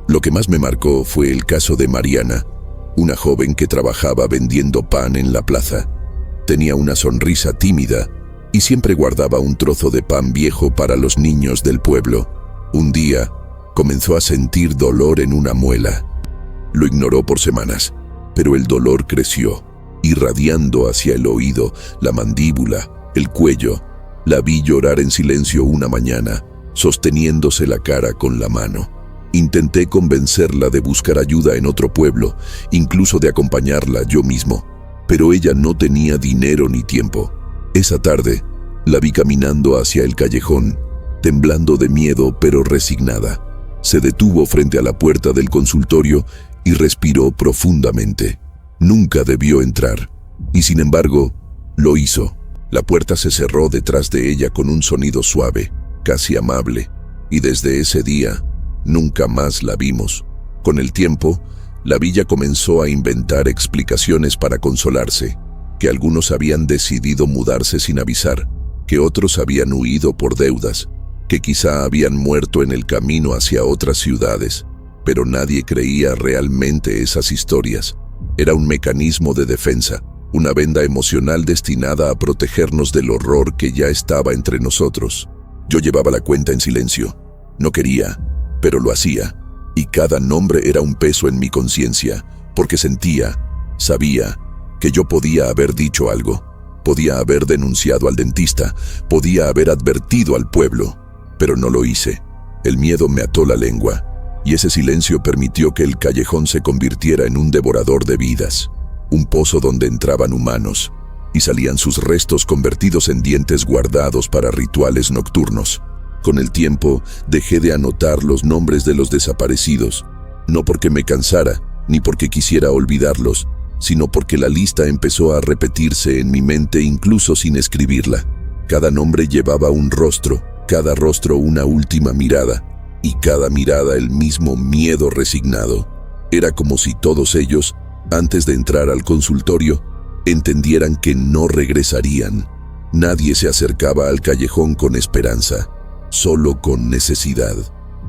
Lo que más me marcó fue el caso de Mariana, una joven que trabajaba vendiendo pan en la plaza. Tenía una sonrisa tímida y siempre guardaba un trozo de pan viejo para los niños del pueblo. Un día, comenzó a sentir dolor en una muela. Lo ignoró por semanas, pero el dolor creció, irradiando hacia el oído, la mandíbula, el cuello. La vi llorar en silencio una mañana, sosteniéndose la cara con la mano. Intenté convencerla de buscar ayuda en otro pueblo, incluso de acompañarla yo mismo, pero ella no tenía dinero ni tiempo. Esa tarde, la vi caminando hacia el callejón, temblando de miedo pero resignada. Se detuvo frente a la puerta del consultorio y respiró profundamente. Nunca debió entrar, y sin embargo, lo hizo. La puerta se cerró detrás de ella con un sonido suave, casi amable, y desde ese día, Nunca más la vimos. Con el tiempo, la villa comenzó a inventar explicaciones para consolarse, que algunos habían decidido mudarse sin avisar, que otros habían huido por deudas, que quizá habían muerto en el camino hacia otras ciudades, pero nadie creía realmente esas historias. Era un mecanismo de defensa, una venda emocional destinada a protegernos del horror que ya estaba entre nosotros. Yo llevaba la cuenta en silencio. No quería, pero lo hacía, y cada nombre era un peso en mi conciencia, porque sabía, que yo podía haber dicho algo, podía haber denunciado al dentista, podía haber advertido al pueblo, pero no lo hice. El miedo me ató la lengua, y ese silencio permitió que el callejón se convirtiera en un devorador de vidas, un pozo donde entraban humanos, y salían sus restos convertidos en dientes guardados para rituales nocturnos. Con el tiempo, dejé de anotar los nombres de los desaparecidos, no porque me cansara, ni porque quisiera olvidarlos, sino porque la lista empezó a repetirse en mi mente incluso sin escribirla. Cada nombre llevaba un rostro, cada rostro una última mirada, y cada mirada el mismo miedo resignado. Era como si todos ellos, antes de entrar al consultorio, entendieran que no regresarían. Nadie se acercaba al callejón con esperanza, solo con necesidad.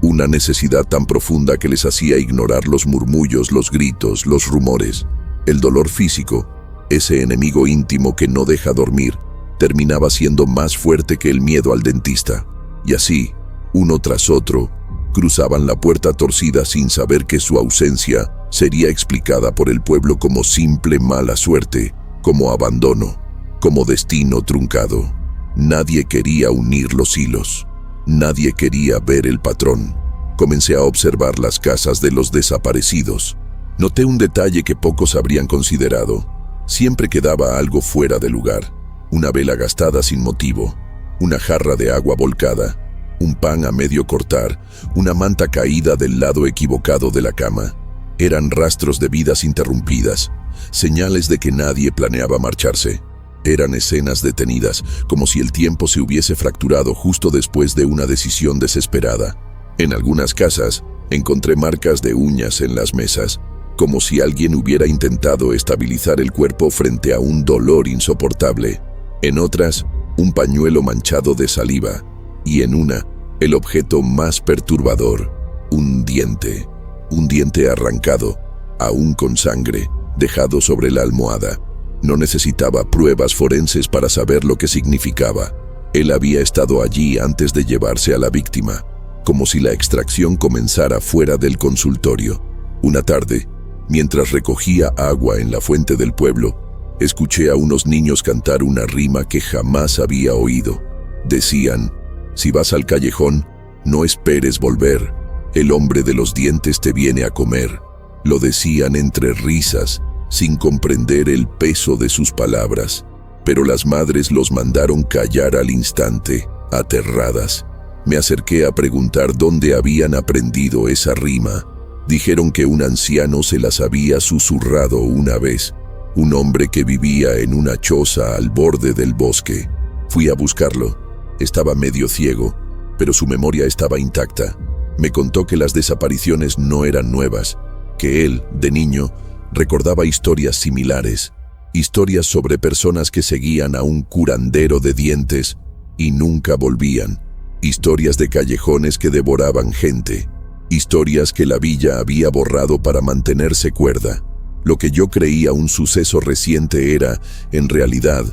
Una necesidad tan profunda que les hacía ignorar los murmullos, los gritos, los rumores. El dolor físico, ese enemigo íntimo que no deja dormir, terminaba siendo más fuerte que el miedo al dentista. Y así, uno tras otro, cruzaban la puerta torcida sin saber que su ausencia sería explicada por el pueblo como simple mala suerte, como abandono, como destino truncado. Nadie quería unir los hilos. Nadie quería ver el patrón. Comencé a observar las casas de los desaparecidos. Noté un detalle que pocos habrían considerado. Siempre quedaba algo fuera de lugar. Una vela gastada sin motivo, una jarra de agua volcada, un pan a medio cortar, una manta caída del lado equivocado de la cama. Eran rastros de vidas interrumpidas, señales de que nadie planeaba marcharse. Eran escenas detenidas, como si el tiempo se hubiese fracturado justo después de una decisión desesperada. En algunas casas, encontré marcas de uñas en las mesas, como si alguien hubiera intentado estabilizar el cuerpo frente a un dolor insoportable. En otras, un pañuelo manchado de saliva, y en una, el objeto más perturbador, un diente arrancado, aún con sangre, dejado sobre la almohada. No necesitaba pruebas forenses para saber lo que significaba. Él había estado allí antes de llevarse a la víctima, como si la extracción comenzara fuera del consultorio. Una tarde, mientras recogía agua en la fuente del pueblo, escuché a unos niños cantar una rima que jamás había oído. Decían: si vas al callejón, no esperes volver. El hombre de los dientes te viene a comer. Lo decían entre risas, sin comprender el peso de sus palabras. Pero las madres los mandaron callar al instante, aterradas. Me acerqué a preguntar dónde habían aprendido esa rima. Dijeron que un anciano se las había susurrado una vez, un hombre que vivía en una choza al borde del bosque. Fui a buscarlo. Estaba medio ciego, pero su memoria estaba intacta. Me contó que las desapariciones no eran nuevas, que él, de niño, recordaba historias similares, historias sobre personas que seguían a un curandero de dientes y nunca volvían, historias de callejones que devoraban gente, historias que la villa había borrado para mantenerse cuerda. Lo que yo creía un suceso reciente era, en realidad,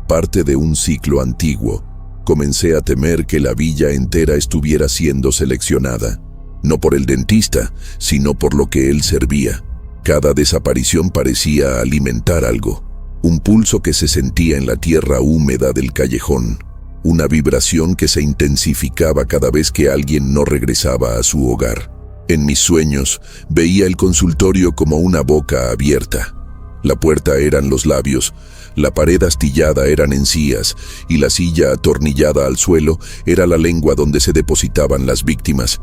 parte de un ciclo antiguo. Comencé a temer que la villa entera estuviera siendo seleccionada, no por el dentista, sino por lo que él servía. Cada desaparición parecía alimentar algo, un pulso que se sentía en la tierra húmeda del callejón, una vibración que se intensificaba cada vez que alguien no regresaba a su hogar. En mis sueños, veía el consultorio como una boca abierta. La puerta eran los labios, la pared astillada eran encías, y la silla atornillada al suelo era la lengua donde se depositaban las víctimas.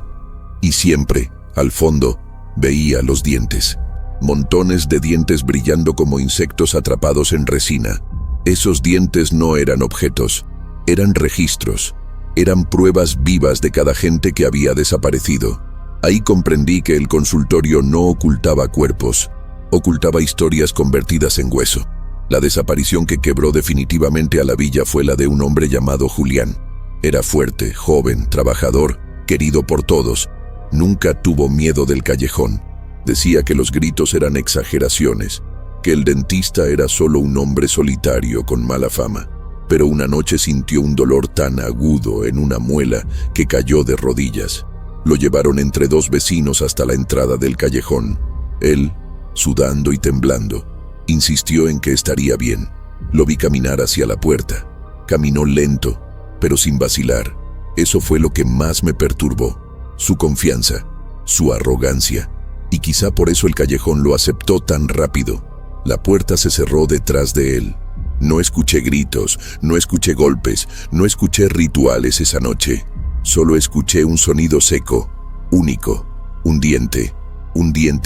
Y siempre, al fondo, veía los dientes. Montones de dientes brillando como insectos atrapados en resina. Esos dientes no eran objetos, eran registros, eran pruebas vivas de cada gente que había desaparecido. Ahí comprendí que el consultorio no ocultaba cuerpos, ocultaba historias convertidas en hueso. La desaparición que quebró definitivamente a la villa fue la de un hombre llamado Julián. Era fuerte, joven, trabajador, querido por todos. Nunca tuvo miedo del callejón. Decía que los gritos eran exageraciones, que el dentista era solo un hombre solitario con mala fama. Pero una noche sintió un dolor tan agudo en una muela que cayó de rodillas. Lo llevaron entre dos vecinos hasta la entrada del callejón. Él, sudando y temblando, insistió en que estaría bien. Lo vi caminar hacia la puerta. Caminó lento, pero sin vacilar. Eso fue lo que más me perturbó. Su confianza, su arrogancia. Y quizá por eso el callejón lo aceptó tan rápido. La puerta se cerró detrás de él. No escuché gritos, no escuché golpes, no escuché rituales esa noche. Solo escuché un sonido seco, único, un diente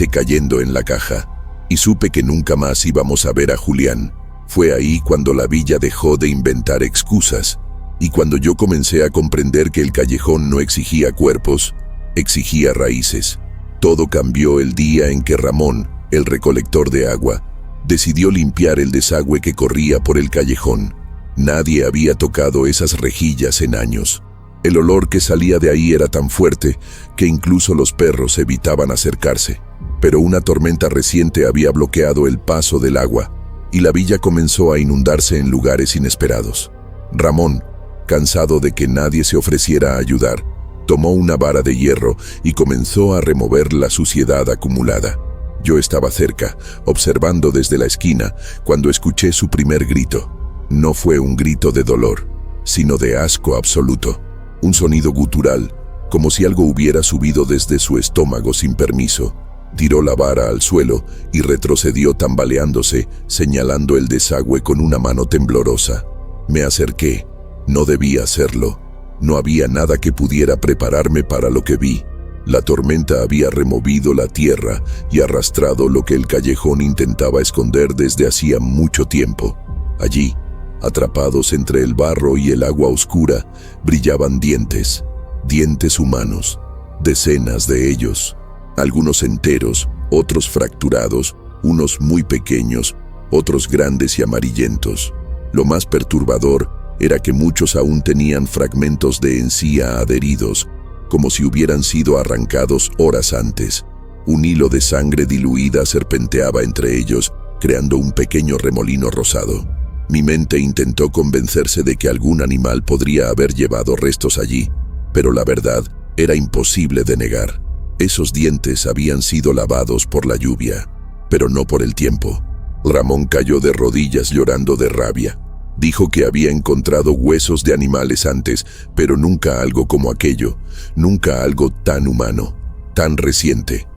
cayendo en la caja. Y supe que nunca más íbamos a ver a Julián. Fue ahí cuando la villa dejó de inventar excusas. Y cuando yo comencé a comprender que el callejón no exigía cuerpos, exigía raíces. Todo cambió el día en que Ramón, el recolector de agua, decidió limpiar el desagüe que corría por el callejón. Nadie había tocado esas rejillas en años. El olor que salía de ahí era tan fuerte que incluso los perros evitaban acercarse. Pero una tormenta reciente había bloqueado el paso del agua y la villa comenzó a inundarse en lugares inesperados. Ramón, cansado de que nadie se ofreciera a ayudar, tomó una vara de hierro y comenzó a remover la suciedad acumulada. Yo estaba cerca, observando desde la esquina, cuando escuché su primer grito. No fue un grito de dolor, sino de asco absoluto. Un sonido gutural, como si algo hubiera subido desde su estómago sin permiso. Tiró la vara al suelo y retrocedió tambaleándose, señalando el desagüe con una mano temblorosa. Me acerqué. No debía hacerlo. No había nada que pudiera prepararme para lo que vi. La tormenta había removido la tierra y arrastrado lo que el callejón intentaba esconder desde hacía mucho tiempo. Allí, atrapados entre el barro y el agua oscura, brillaban dientes humanos, decenas de ellos. Algunos enteros, otros fracturados, unos muy pequeños, otros grandes y amarillentos. Lo más perturbador era que muchos aún tenían fragmentos de encía adheridos, como si hubieran sido arrancados horas antes. Un hilo de sangre diluida serpenteaba entre ellos, creando un pequeño remolino rosado. Mi mente intentó convencerse de que algún animal podría haber llevado restos allí, pero la verdad era imposible de negar. Esos dientes habían sido lavados por la lluvia, pero no por el tiempo. Ramón cayó de rodillas llorando de rabia. Dijo que había encontrado huesos de animales antes, pero nunca algo como aquello, nunca algo tan humano, tan reciente.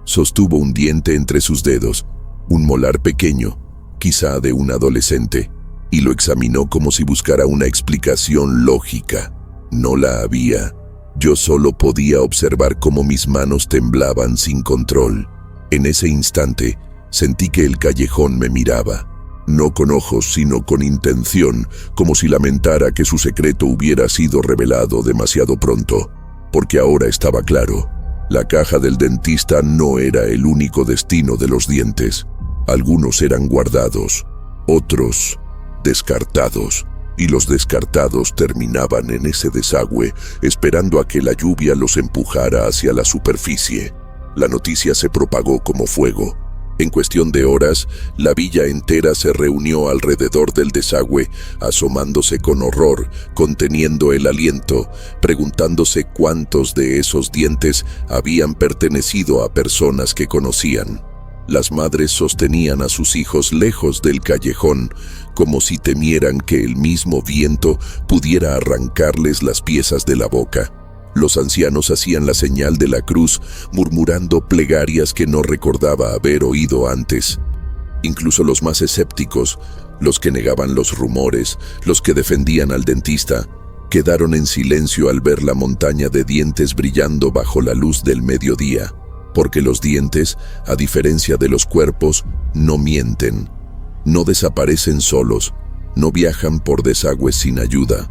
Sostuvo un diente entre sus dedos, un molar pequeño, quizá de un adolescente, y lo examinó como si buscara una explicación lógica. No la había. Yo solo podía observar cómo mis manos temblaban sin control. En ese instante, sentí que el callejón me miraba. No con ojos, sino con intención, como si lamentara que su secreto hubiera sido revelado demasiado pronto. Porque ahora estaba claro, la caja del dentista no era el único destino de los dientes. Algunos eran guardados, otros descartados. Y los descartados terminaban en ese desagüe, esperando a que la lluvia los empujara hacia la superficie. La noticia se propagó como fuego. En cuestión de horas, la villa entera se reunió alrededor del desagüe, asomándose con horror, conteniendo el aliento, preguntándose cuántos de esos dientes habían pertenecido a personas que conocían. Las madres sostenían a sus hijos lejos del callejón, como si temieran que el mismo viento pudiera arrancarles las piezas de la boca. Los ancianos hacían la señal de la cruz, murmurando plegarias que no recordaba haber oído antes. Incluso los más escépticos, los que negaban los rumores, los que defendían al dentista, quedaron en silencio al ver la montaña de dientes brillando bajo la luz del mediodía. Porque los dientes, a diferencia de los cuerpos, no mienten, no desaparecen solos, no viajan por desagües sin ayuda.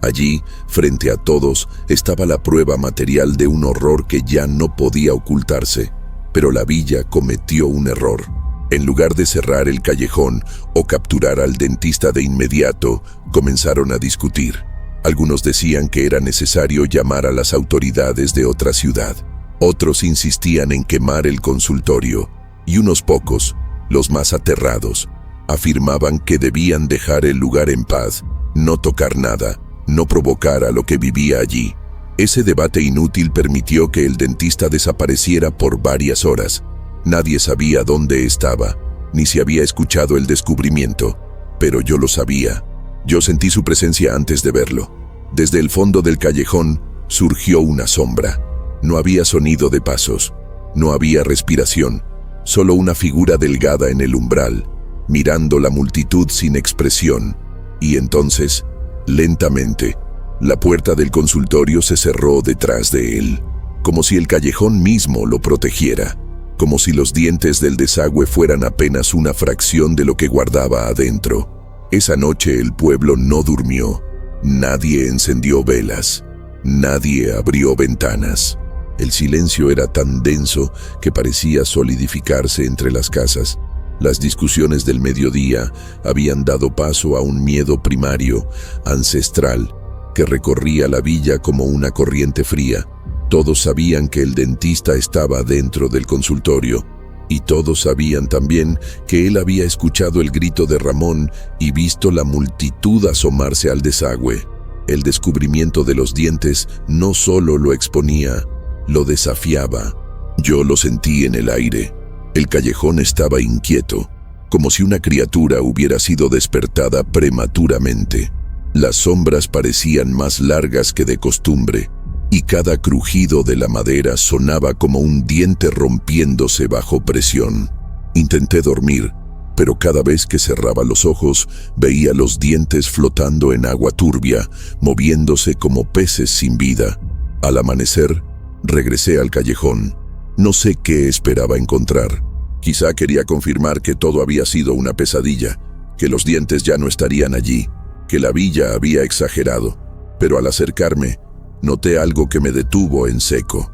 Allí, frente a todos, estaba la prueba material de un horror que ya no podía ocultarse. Pero la villa cometió un error. En lugar de cerrar el callejón o capturar al dentista de inmediato, comenzaron a discutir. Algunos decían que era necesario llamar a las autoridades de otra ciudad. Otros insistían en quemar el consultorio. Y unos pocos, los más aterrados, afirmaban que debían dejar el lugar en paz, no tocar nada, no provocar a lo que vivía allí. Ese debate inútil permitió que el dentista desapareciera por varias horas. Nadie sabía dónde estaba, ni si había escuchado el descubrimiento. Pero yo lo sabía. Yo sentí su presencia antes de verlo. Desde el fondo del callejón surgió una sombra. No había sonido de pasos, no había respiración, solo una figura delgada en el umbral, mirando la multitud sin expresión. Y entonces, lentamente, la puerta del consultorio se cerró detrás de él, como si el callejón mismo lo protegiera, como si los dientes del desagüe fueran apenas una fracción de lo que guardaba adentro. Esa noche el pueblo no durmió, nadie encendió velas, nadie abrió ventanas. El silencio era tan denso que parecía solidificarse entre las casas. Las discusiones del mediodía habían dado paso a un miedo primario, ancestral, que recorría la villa como una corriente fría. Todos sabían que el dentista estaba dentro del consultorio, y todos sabían también que él había escuchado el grito de Ramón y visto la multitud asomarse al desagüe. El descubrimiento de los dientes no solo lo exponía, lo desafiaba. Yo lo sentí en el aire. El callejón estaba inquieto, como si una criatura hubiera sido despertada prematuramente. Las sombras parecían más largas que de costumbre, y cada crujido de la madera sonaba como un diente rompiéndose bajo presión. Intenté dormir, pero cada vez que cerraba los ojos veía los dientes flotando en agua turbia, moviéndose como peces sin vida. Al amanecer, regresé al callejón. No sé qué esperaba encontrar. Quizá quería confirmar que todo había sido una pesadilla, que los dientes ya no estarían allí, que la villa había exagerado. Pero al acercarme, noté algo que me detuvo en seco.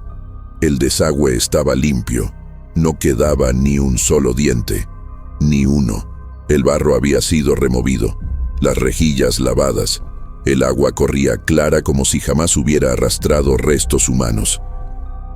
El desagüe estaba limpio. No quedaba ni un solo diente, ni uno. El barro había sido removido, las rejillas lavadas. El agua corría clara como si jamás hubiera arrastrado restos humanos.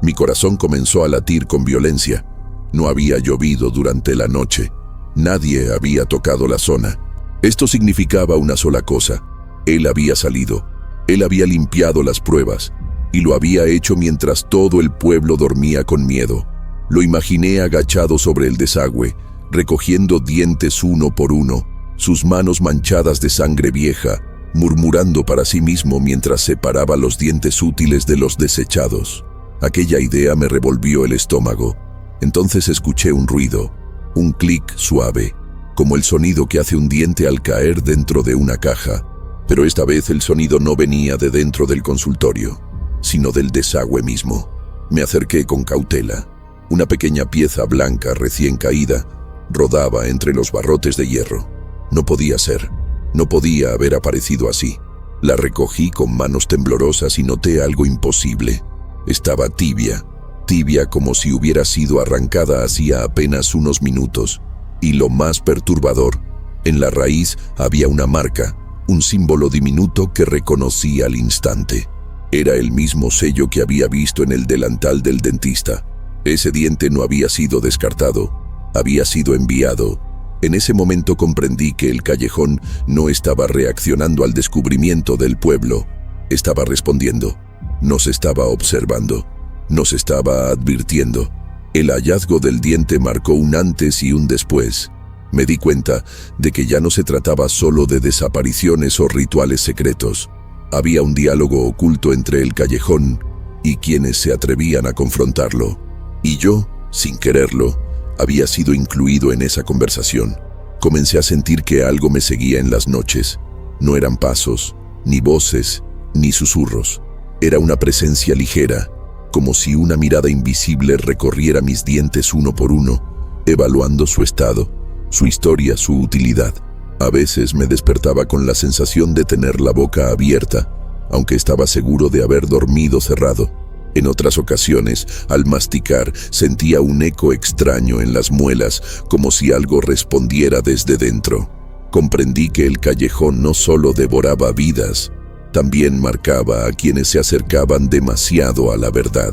Mi corazón comenzó a latir con violencia. No había llovido durante la noche. Nadie había tocado la zona. Esto significaba una sola cosa. Él había salido. Él había limpiado las pruebas. Y lo había hecho mientras todo el pueblo dormía con miedo. Lo imaginé agachado sobre el desagüe, recogiendo dientes uno por uno, sus manos manchadas de sangre vieja, murmurando para sí mismo mientras separaba los dientes útiles de los desechados. Aquella idea me revolvió el estómago. Entonces escuché un ruido, un clic suave, como el sonido que hace un diente al caer dentro de una caja. Pero esta vez el sonido no venía de dentro del consultorio, sino del desagüe mismo. Me acerqué con cautela. Una pequeña pieza blanca recién caída rodaba entre los barrotes de hierro. No podía ser, no podía haber aparecido así. La recogí con manos temblorosas y noté algo imposible. Estaba tibia, tibia como si hubiera sido arrancada hacía apenas unos minutos. Y lo más perturbador, en la raíz había una marca, un símbolo diminuto que reconocí al instante. Era el mismo sello que había visto en el delantal del dentista. Ese diente no había sido descartado, había sido enviado. En ese momento comprendí que el callejón no estaba reaccionando al descubrimiento del pueblo. Estaba respondiendo. Nos estaba observando. Nos estaba advirtiendo. El hallazgo del diente marcó un antes y un después. Me di cuenta de que ya no se trataba solo de desapariciones o rituales secretos. Había un diálogo oculto entre el callejón y quienes se atrevían a confrontarlo. Y yo, sin quererlo, había sido incluido en esa conversación. Comencé a sentir que algo me seguía en las noches. No eran pasos, ni voces, ni susurros. Era una presencia ligera, como si una mirada invisible recorriera mis dientes uno por uno, evaluando su estado, su historia, su utilidad. A veces me despertaba con la sensación de tener la boca abierta, aunque estaba seguro de haber dormido cerrado. En otras ocasiones, al masticar, sentía un eco extraño en las muelas, como si algo respondiera desde dentro. Comprendí que el callejón no solo devoraba vidas, también marcaba a quienes se acercaban demasiado a la verdad.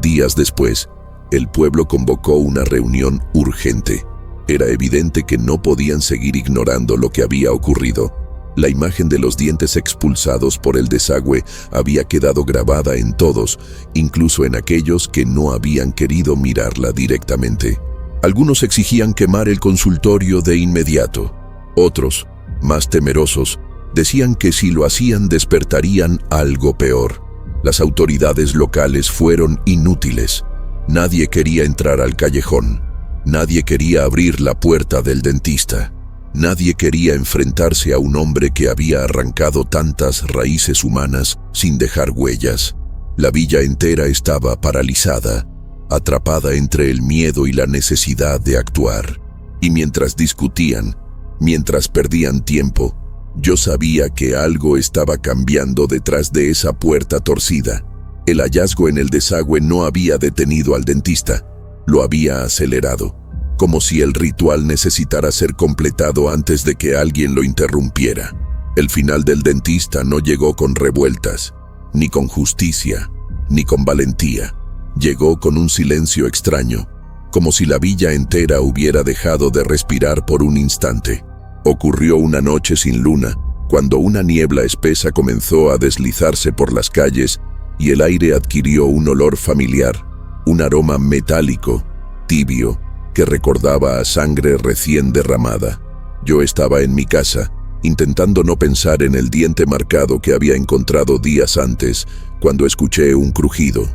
Días después, el pueblo convocó una reunión urgente. Era evidente que no podían seguir ignorando lo que había ocurrido. La imagen de los dientes expulsados por el desagüe había quedado grabada en todos, incluso en aquellos que no habían querido mirarla directamente. Algunos exigían quemar el consultorio de inmediato. Otros, más temerosos, decían que si lo hacían despertarían algo peor. Las autoridades locales fueron inútiles. Nadie quería entrar al callejón. Nadie quería abrir la puerta del dentista. Nadie quería enfrentarse a un hombre que había arrancado tantas raíces humanas sin dejar huellas. La villa entera estaba paralizada, atrapada entre el miedo y la necesidad de actuar. Y mientras discutían, mientras perdían tiempo, yo sabía que algo estaba cambiando detrás de esa puerta torcida. El hallazgo en el desagüe no había detenido al dentista, lo había acelerado, como si el ritual necesitara ser completado antes de que alguien lo interrumpiera. El final del dentista no llegó con revueltas, ni con justicia, ni con valentía. Llegó con un silencio extraño, como si la villa entera hubiera dejado de respirar por un instante. Ocurrió una noche sin luna, cuando una niebla espesa comenzó a deslizarse por las calles y el aire adquirió un olor familiar, un aroma metálico, tibio, que recordaba a sangre recién derramada. Yo estaba en mi casa, intentando no pensar en el diente marcado que había encontrado días antes, cuando escuché un crujido.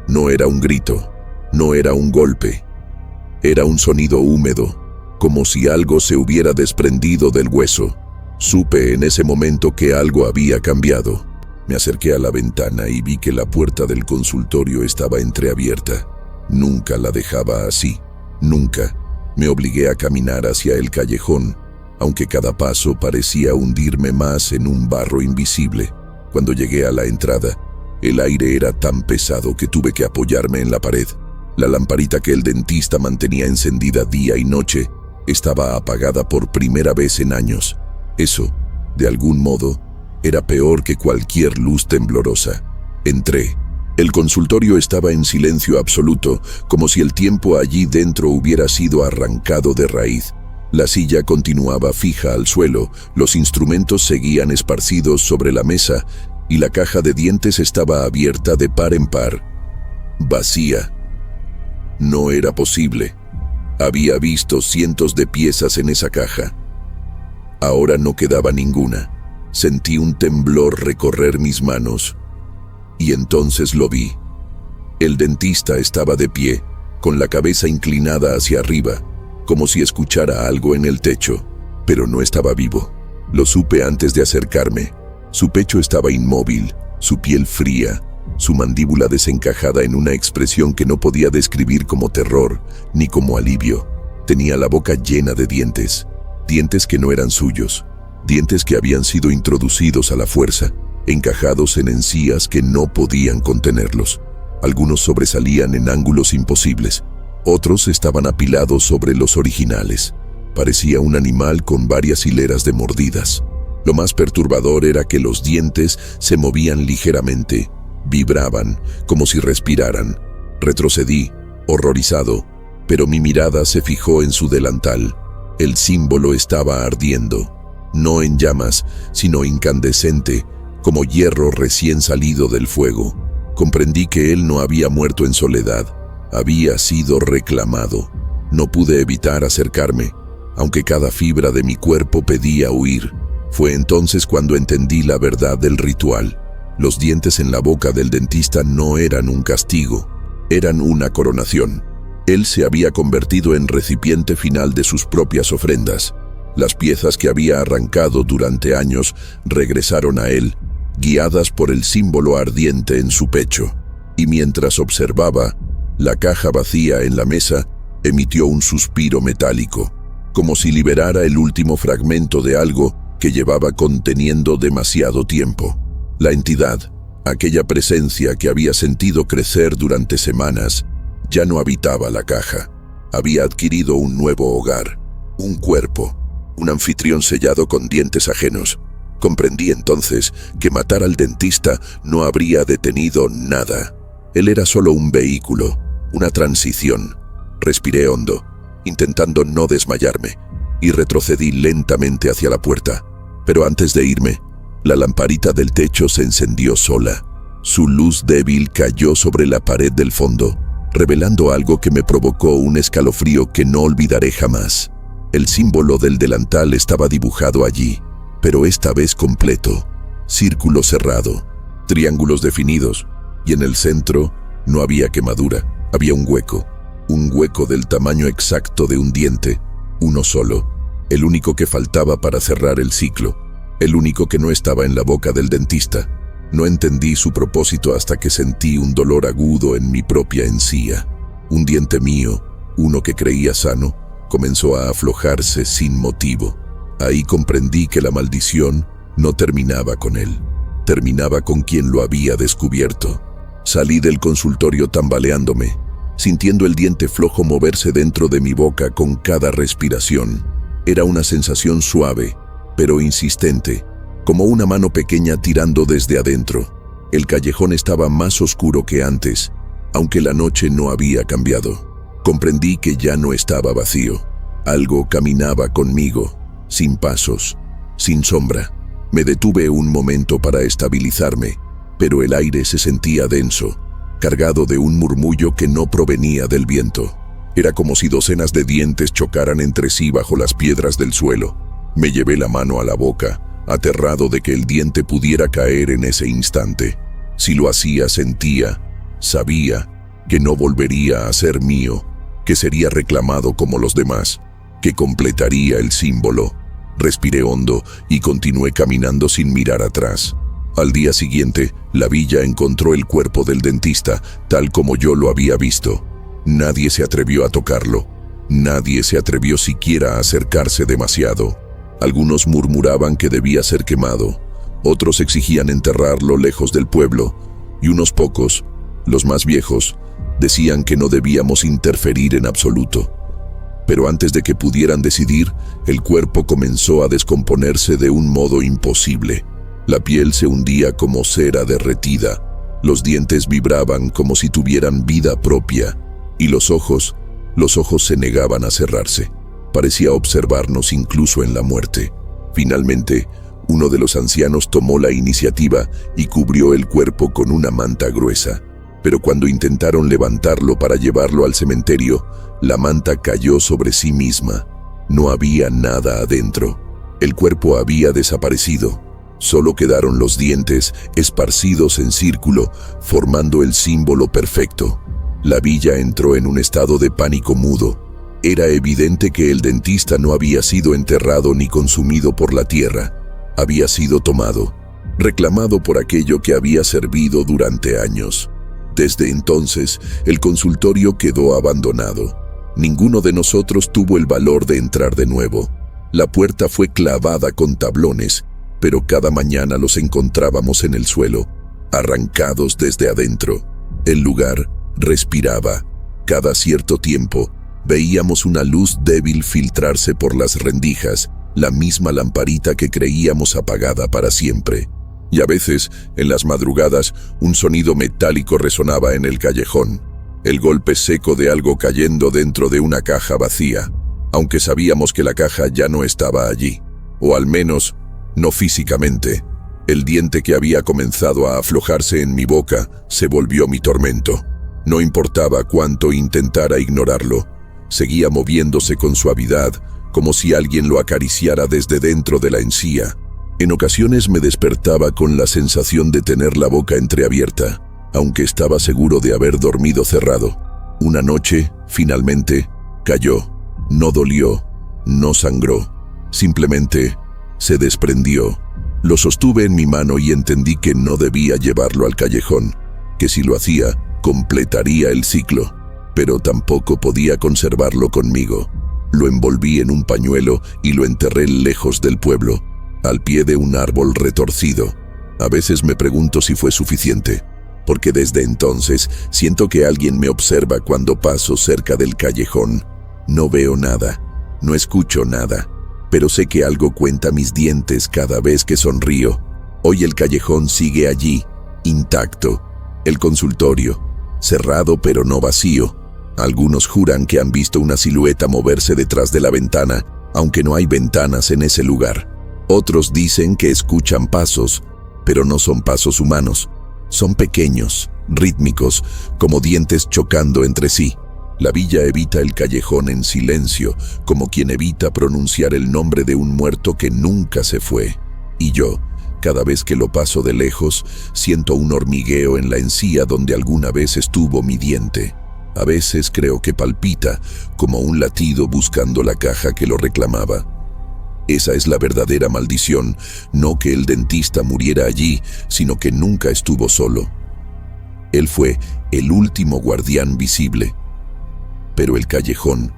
No era un grito, no era un golpe, era un sonido húmedo, como si algo se hubiera desprendido del hueso. Supe en ese momento que algo había cambiado. Me acerqué a la ventana y vi que la puerta del consultorio estaba entreabierta. Nunca la dejaba así, nunca. Me obligué a caminar hacia el callejón, aunque cada paso parecía hundirme más en un barro invisible. Cuando llegué a la entrada, el aire era tan pesado que tuve que apoyarme en la pared. La lamparita que el dentista mantenía encendida día y noche estaba apagada por primera vez en años. Eso, de algún modo, era peor que cualquier luz temblorosa. Entré. El consultorio estaba en silencio absoluto, como si el tiempo allí dentro hubiera sido arrancado de raíz. La silla continuaba fija al suelo, los instrumentos seguían esparcidos sobre la mesa y la caja de dientes estaba abierta de par en par. Vacía. No era posible. Había visto cientos de piezas en esa caja. Ahora no quedaba ninguna. Sentí un temblor recorrer mis manos. Y entonces lo vi. El dentista estaba de pie, con la cabeza inclinada hacia arriba, como si escuchara algo en el techo, pero no estaba vivo. Lo supe antes de acercarme. Su pecho estaba inmóvil, su piel fría, su mandíbula desencajada en una expresión que no podía describir como terror ni como alivio. Tenía la boca llena de dientes, dientes que no eran suyos, dientes que habían sido introducidos a la fuerza, encajados en encías que no podían contenerlos. Algunos sobresalían en ángulos imposibles, otros estaban apilados sobre los originales. Parecía un animal con varias hileras de mordidas. Lo más perturbador era que los dientes se movían ligeramente, vibraban, como si respiraran. Retrocedí, horrorizado, pero mi mirada se fijó en su delantal. El símbolo estaba ardiendo, no en llamas, sino incandescente, como hierro recién salido del fuego. Comprendí que él no había muerto en soledad, había sido reclamado. No pude evitar acercarme, aunque cada fibra de mi cuerpo pedía huir. Fue entonces cuando entendí la verdad del ritual. Los dientes en la boca del dentista no eran un castigo, eran una coronación. Él se había convertido en recipiente final de sus propias ofrendas. Las piezas que había arrancado durante años regresaron a él, guiadas por el símbolo ardiente en su pecho. Y mientras observaba, la caja vacía en la mesa emitió un suspiro metálico, como si liberara el último fragmento de algo que llevaba conteniendo demasiado tiempo. La entidad, aquella presencia que había sentido crecer durante semanas, ya no habitaba la caja. Había adquirido un nuevo hogar, un cuerpo, un anfitrión sellado con dientes ajenos. Comprendí entonces que matar al dentista no habría detenido nada. Él era solo un vehículo, una transición. Respiré hondo, intentando no desmayarme, y retrocedí lentamente hacia la puerta. Pero antes de irme, la lamparita del techo se encendió sola. Su luz débil cayó sobre la pared del fondo, revelando algo que me provocó un escalofrío que no olvidaré jamás. El símbolo del delantal estaba dibujado allí, pero esta vez completo, círculo cerrado, triángulos definidos, y en el centro no había quemadura, había un hueco del tamaño exacto de un diente, uno solo, el único que faltaba para cerrar el ciclo, el único que no estaba en la boca del dentista. No entendí su propósito hasta que sentí un dolor agudo en mi propia encía. Un diente mío, uno que creía sano, comenzó a aflojarse sin motivo. Ahí comprendí que la maldición no terminaba con él, terminaba con quien lo había descubierto. Salí del consultorio tambaleándome, sintiendo el diente flojo moverse dentro de mi boca con cada respiración. Era una sensación suave, pero insistente, como una mano pequeña tirando desde adentro. El callejón estaba más oscuro que antes, aunque la noche no había cambiado. Comprendí que ya no estaba vacío. Algo caminaba conmigo, sin pasos, sin sombra. Me detuve un momento para estabilizarme, pero el aire se sentía denso, cargado de un murmullo que no provenía del viento. Era como si docenas de dientes chocaran entre sí bajo las piedras del suelo. Me llevé la mano a la boca, aterrado de que el diente pudiera caer en ese instante. Si lo hacía, sabía que no volvería a ser mío, que sería reclamado como los demás, que completaría el símbolo. Respiré hondo y continué caminando sin mirar atrás. Al día siguiente, la villa encontró el cuerpo del dentista, tal como yo lo había visto. Nadie se atrevió a tocarlo. Nadie se atrevió siquiera a acercarse demasiado. Algunos murmuraban que debía ser quemado, otros exigían enterrarlo lejos del pueblo, y unos pocos, los más viejos, decían que no debíamos interferir en absoluto. Pero antes de que pudieran decidir, el cuerpo comenzó a descomponerse de un modo imposible. La piel se hundía como cera derretida, los dientes vibraban como si tuvieran vida propia, y los ojos se negaban a cerrarse. Parecía observarnos incluso en la muerte. Finalmente, uno de los ancianos tomó la iniciativa y cubrió el cuerpo con una manta gruesa. Pero cuando intentaron levantarlo para llevarlo al cementerio, la manta cayó sobre sí misma. No había nada adentro. El cuerpo había desaparecido. Solo quedaron los dientes esparcidos en círculo, formando el símbolo perfecto. La villa entró en un estado de pánico mudo. Era evidente que el dentista no había sido enterrado ni consumido por la tierra. Había sido tomado, reclamado por aquello que había servido durante años. Desde entonces, el consultorio quedó abandonado. Ninguno de nosotros tuvo el valor de entrar de nuevo. La puerta fue clavada con tablones, pero cada mañana los encontrábamos en el suelo, arrancados desde adentro. El lugar respiraba. Cada cierto tiempo, veíamos una luz débil filtrarse por las rendijas, la misma lamparita que creíamos apagada para siempre. Y a veces, en las madrugadas, un sonido metálico resonaba en el callejón, el golpe seco de algo cayendo dentro de una caja vacía, aunque sabíamos que la caja ya no estaba allí, o al menos, no físicamente. El diente que había comenzado a aflojarse en mi boca se volvió mi tormento. No importaba cuánto intentara ignorarlo, seguía moviéndose con suavidad, como si alguien lo acariciara desde dentro de la encía. En ocasiones me despertaba con la sensación de tener la boca entreabierta, aunque estaba seguro de haber dormido cerrado. Una noche, finalmente, cayó. No dolió, no sangró, simplemente se desprendió. Lo sostuve en mi mano y entendí que no debía llevarlo al callejón, que si lo hacía, completaría el ciclo, pero tampoco podía conservarlo conmigo. Lo envolví en un pañuelo y lo enterré lejos del pueblo, al pie de un árbol retorcido. A veces me pregunto si fue suficiente, porque desde entonces siento que alguien me observa cuando paso cerca del callejón. No veo nada, no escucho nada, pero sé que algo cuenta mis dientes cada vez que sonrío. Hoy el callejón sigue allí, intacto. El consultorio, cerrado pero no vacío. Algunos juran que han visto una silueta moverse detrás de la ventana, aunque no hay ventanas en ese lugar. Otros dicen que escuchan pasos, pero no son pasos humanos. Son pequeños, rítmicos, como dientes chocando entre sí. La villa evita el callejón en silencio, como quien evita pronunciar el nombre de un muerto que nunca se fue. Y yo, cada vez que lo paso de lejos, siento un hormigueo en la encía donde alguna vez estuvo mi diente. A veces creo que palpita, como un latido buscando la caja que lo reclamaba. Esa es la verdadera maldición, no que el dentista muriera allí, sino que nunca estuvo solo. Él fue el último guardián visible. Pero el callejón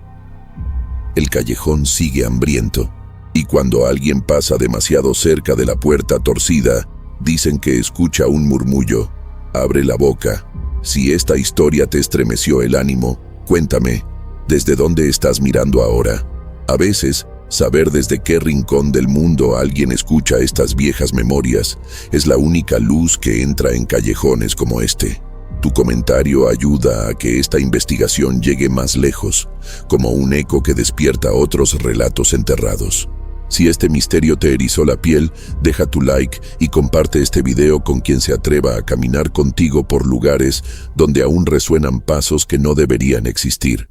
sigue hambriento. Y cuando alguien pasa demasiado cerca de la puerta torcida, dicen que escucha un murmullo. Abre la boca. Si esta historia te estremeció el ánimo, cuéntame, ¿desde dónde estás mirando ahora? A veces, saber desde qué rincón del mundo alguien escucha estas viejas memorias es la única luz que entra en callejones como este. Tu comentario ayuda a que esta investigación llegue más lejos, como un eco que despierta otros relatos enterrados. Si este misterio te erizó la piel, deja tu like y comparte este video con quien se atreva a caminar contigo por lugares donde aún resuenan pasos que no deberían existir.